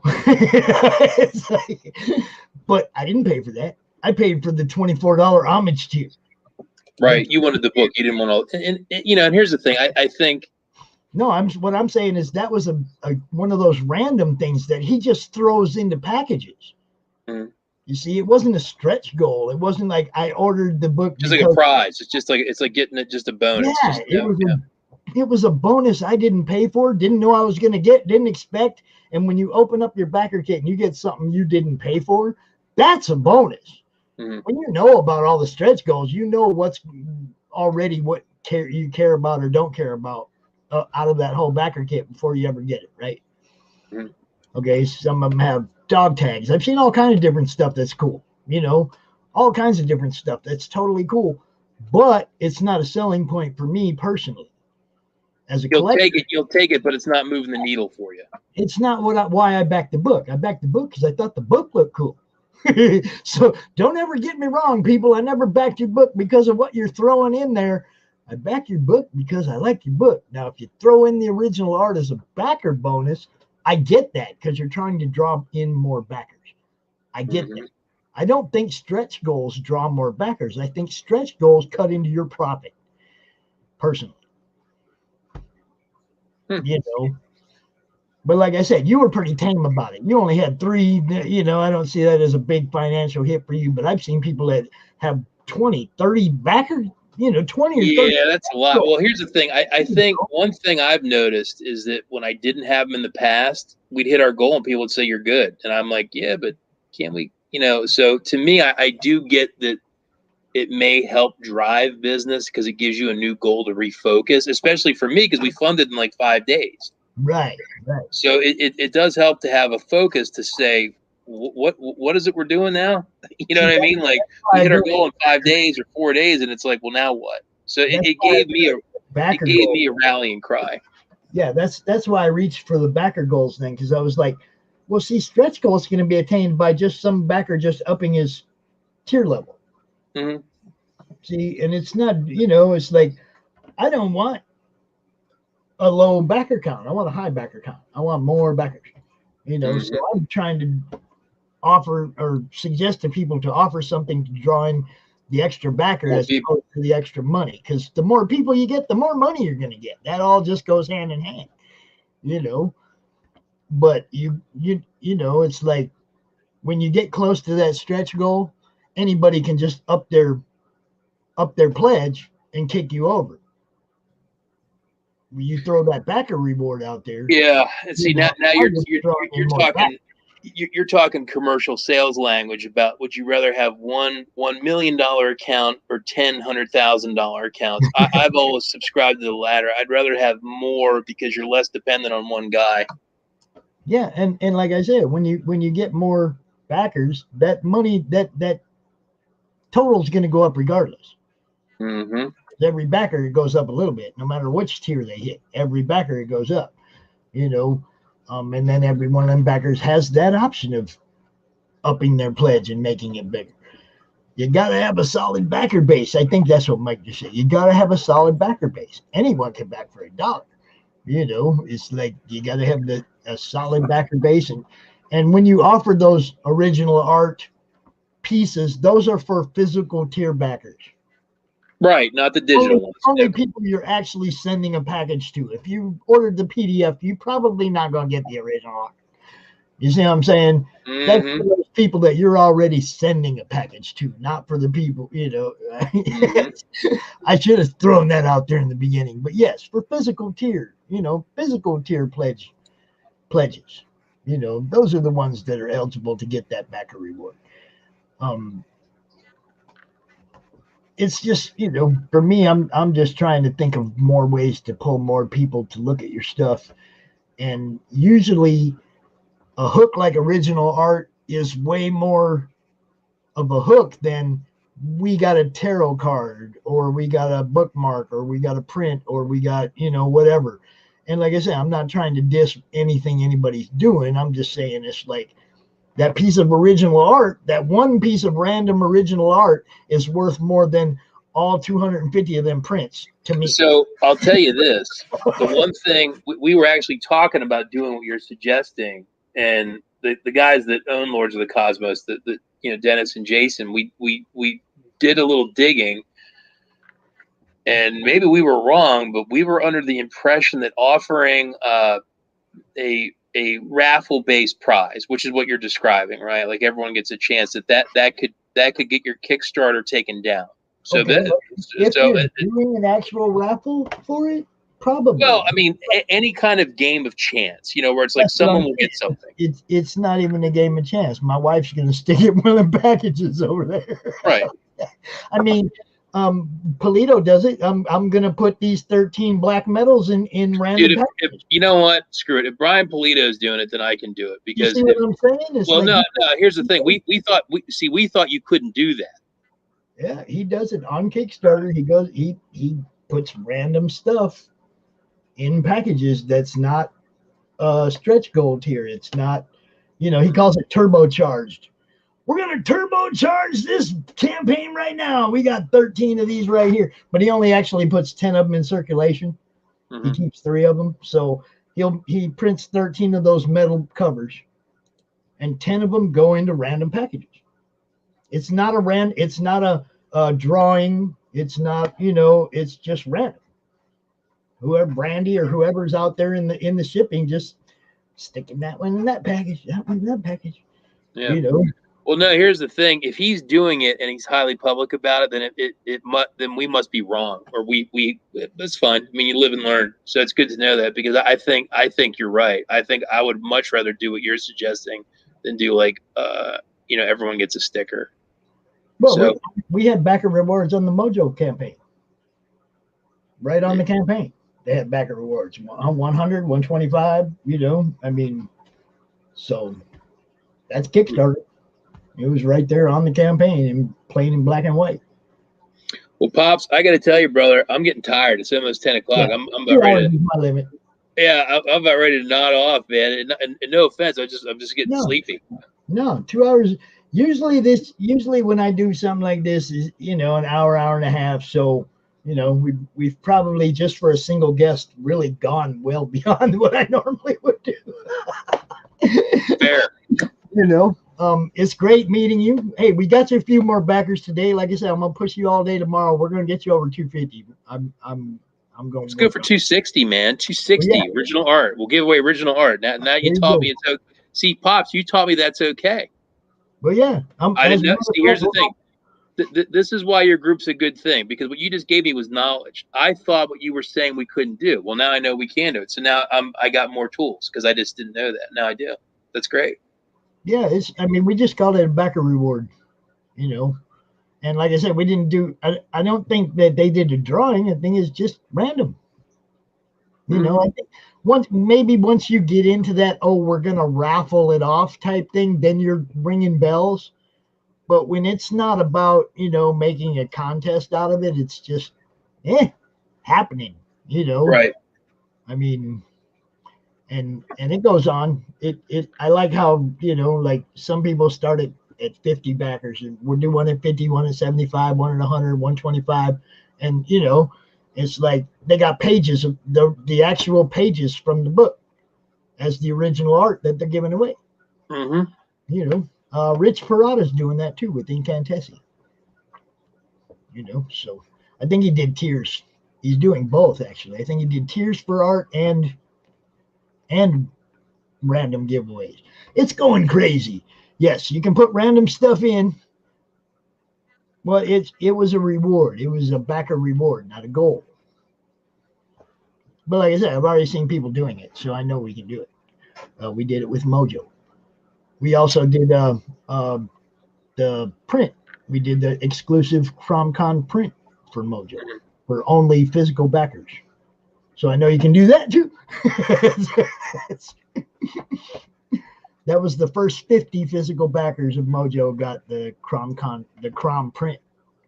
But I didn't pay for that. I paid for the $24 homage tier. Right. You wanted the book. You didn't want to. And here's the thing. I think. No, what I'm saying is that was a one of those random things that he just throws into packages. Mm-hmm. You see, it wasn't a stretch goal. It wasn't like I ordered the book. Just like a prize. It's like getting it just a bonus. Yeah, it was a bonus I didn't pay for, didn't know I was going to get, didn't expect. And when you open up your backer kit and you get something you didn't pay for, that's a bonus. Mm-hmm. When you know about all the stretch goals, you know what's already what you care about or don't care about out of that whole backer kit before you ever get it, right? Mm-hmm. Okay, some of them have dog tags. I've seen all kinds of different stuff that's cool. All kinds of different stuff that's totally cool. But it's not a selling point for me personally. As a You'll collector, you'll take it, but it's not moving the needle for you. it's not why I backed the book. I backed the book because I thought the book looked cool. So don't ever get me wrong, people. I never backed your book because of what you're throwing in there. I back your book because I like your book. Now, if you throw in the original art as a backer bonus, I get that because you're trying to draw in more backers. I get that. I don't think stretch goals draw more backers. I think stretch goals cut into your profit, personally. You know, but like I said, you were pretty tame about it. You only had 3. You know, I don't see that as a big financial hit for you, but I've seen people that have 20, 30 backers, you know, 20 or 30. Yeah, that's a lot. Well, here's the thing. I think one thing I've noticed is that when I didn't have them in the past, we'd hit our goal and people would say you're good. And I'm like, yeah, but can't we, you know? So to me, I do get that it may help drive business because it gives you a new goal to refocus, especially for me, because we funded in like 5 days. Right. So it does help to have a focus to say, what is it we're doing now? You know what I mean? Like we hit our goal in 5 days or 4 days, and it's like, well, now what? So it gave me a rallying cry. Yeah, that's why I reached for the backer goals thing, because I was like, well, see, stretch goals going to be attained by just some backer just upping his tier level. Mm-hmm. See, and it's not, you know, it's like I don't want a low backer count. I want a high backer count. I want more backers. You know, so I'm trying to offer or suggest to people to offer something to draw in the extra backer as opposed to the extra money. Because the more people you get, the more money you're going to get. That all just goes hand in hand, you know. But you know, it's like when you get close to that stretch goal, anybody can just up their pledge and kick you over. You throw that backer reward out there. Yeah, and see now you're talking commercial sales language about would you rather have $1 million account or 10 $100,000 accounts? I've always subscribed to the latter. I'd rather have more because you're less dependent on one guy. Yeah, and like I said, when you get more backers, that money that total is going to go up regardless. Mm-hmm. Every backer, it goes up a little bit, no matter which tier they hit. Every backer, it goes up, you know. And then every one of them backers has that option of upping their pledge and making it bigger. You got to have a solid backer base. I think that's what Mike just said. You got to have a solid backer base. Anyone can back for $1. You know, it's like you got to have a solid backer base. And when you offer those original art pieces, those are for physical tier backers. Right, not the digital ones. Only people you're actually sending a package to. If you ordered the PDF, you're probably not going to get the original art. You see what I'm saying? Mm-hmm. That's for those people that you're already sending a package to, not for the people, you know. Mm-hmm. I should have thrown that out there in the beginning. But yes, for physical tier, you know, physical tier pledges, you know, those are the ones that are eligible to get that backer reward. It's just, you know, for me, I'm just trying to think of more ways to pull more people to look at your stuff. And usually a hook like original art is way more of a hook than we got a tarot card or we got a bookmark or we got a print or we got, you know, whatever. And like I said, I'm not trying to diss anything anybody's doing. I'm just saying it's like that piece of original art, that one piece of random original art is worth more than all 250 of them prints to me. So I'll tell you this. The one thing we were actually talking about doing what you're suggesting, and the guys that own Lords of the Cosmos, the you know, Dennis and Jason, we did a little digging, and maybe we were wrong, but we were under the impression that offering a raffle-based prize, which is what you're describing, right? Like everyone gets a chance that could get your Kickstarter taken down. So okay, if you're doing an actual raffle for it, probably. Well, I mean, any kind of game of chance, you know, where it's like someone will get something. It's not even a game of chance. My wife's going to stick it in one of the packages over there. Right. I mean, Polito does it. I'm going to put these 13 black medals in random packages. You know what? Screw it. If Brian Polito's doing it, then I can do it. Because you see what I'm saying? It's well, like, no. Here's the thing. We thought you couldn't do that. Yeah, he does it on Kickstarter. He puts random stuff in packages that's not stretch gold tier. It's not, he calls it turbocharged. We're going to turbocharge this campaign right now. We got 13 of these right here. But he only actually puts 10 of them in circulation. He keeps 3 of them. So he prints 13 of those metal covers, and 10 of them go into random packages. It's not a drawing. It's not, it's just random. Whoever, Brandy or whoever's out there in the shipping, just sticking that one in that package, that one in that package. Yeah. Well, no. Here's the thing: if he's doing it and he's highly public about it, then we must be wrong, or that's fine. I mean, you live and learn, so it's good to know that, because I think you're right. I think I would much rather do what you're suggesting than do everyone gets a sticker. Well, so, we had backer rewards on the Mojo campaign. Right on the campaign, they had backer rewards 100, 125. I mean, so that's Kickstarter. It was right there on the campaign and plain in black and white. Well, Pops, I got to tell you, brother, I'm getting tired. It's almost 10 o'clock. Yeah, I'm about ready to, my limit. Yeah, I'm about ready to nod off, man. And no offense, I'm just getting sleepy. No, 2 hours. Usually when I do something like this is, an hour and a half. So, we've probably just for a single guest really gone well beyond what I normally would do. Fair. It's great meeting you. Hey, we got you a few more backers today. Like I said, I'm gonna push you all day tomorrow. We're gonna get you over 250. I'm going. Let's go for 260, man. 260 original art. We'll give away original art. Now you taught me it's okay. See, Pops, you taught me that's okay. Well, yeah. I didn't know. See, here's the thing. This is why your group's a good thing, because what you just gave me was knowledge. I thought what you were saying we couldn't do. Well, now I know we can do it. So now I got more tools because I just didn't know that. Now I do. That's great. Yeah, we just called it a backer reward, and like I said, we didn't do, I don't think that they did a drawing. I think it's just random. I think once you get into that, we're going to raffle it off type thing, then you're ringing bells. But when it's not about, making a contest out of it, it's just, happening, Right. I mean, and it goes on. I like how, like some people start at 50 backers, and we'll do one at 50, one at 75, one at 100, 125. And, it's like they got pages of the actual pages from the book as the original art that they're giving away. Rich Parada's doing that too with Incantessi. So I think he did tiers. He's doing both, actually. I think he did tiers for art and random giveaways. It's going crazy. Yes, you can put random stuff in. Well, it was a reward. It was a backer reward, not a goal. But like I said, I've already seen people doing it, so I know we can do it. We did it with Mojo. We also did the print. We did the exclusive CromCon print for Mojo for only physical backers. So I know you can do that too. That was the first 50 physical backers of Mojo got the Crom print,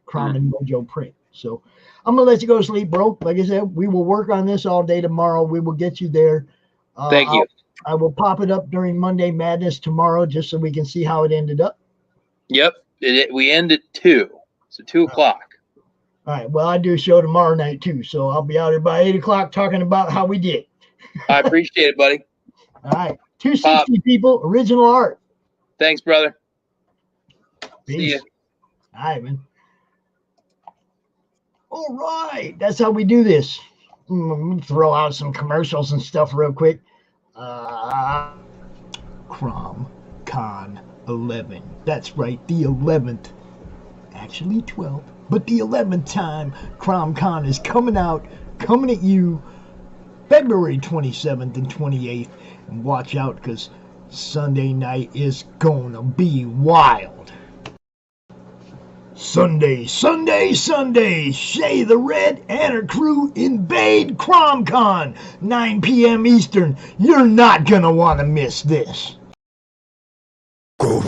Crom and Mojo print. So I'm gonna let you go to sleep, bro. Like I said, we will work on this all day tomorrow. We will get you there. Thank you. I will pop it up during Monday Madness tomorrow, just so we can see how it ended up. Yep, we end at 2, so 2 o'clock. All right. Well, I do a show tomorrow night too, so I'll be out here by 8 o'clock talking about how we did. I appreciate it, buddy. All right. 260 people, original art. Thanks, brother. Peace. See ya. All right, man. All right. That's how we do this. Throw out some commercials and stuff real quick. CromCon 11. That's right. The 11th. Actually 12th. But the 11th time CromCon is coming at you February 27th and 28th. And watch out, because Sunday night is gonna be wild. Sunday, Shay the Red and her crew invade CromCon, 9 p.m. Eastern. You're not gonna want to miss this. Go.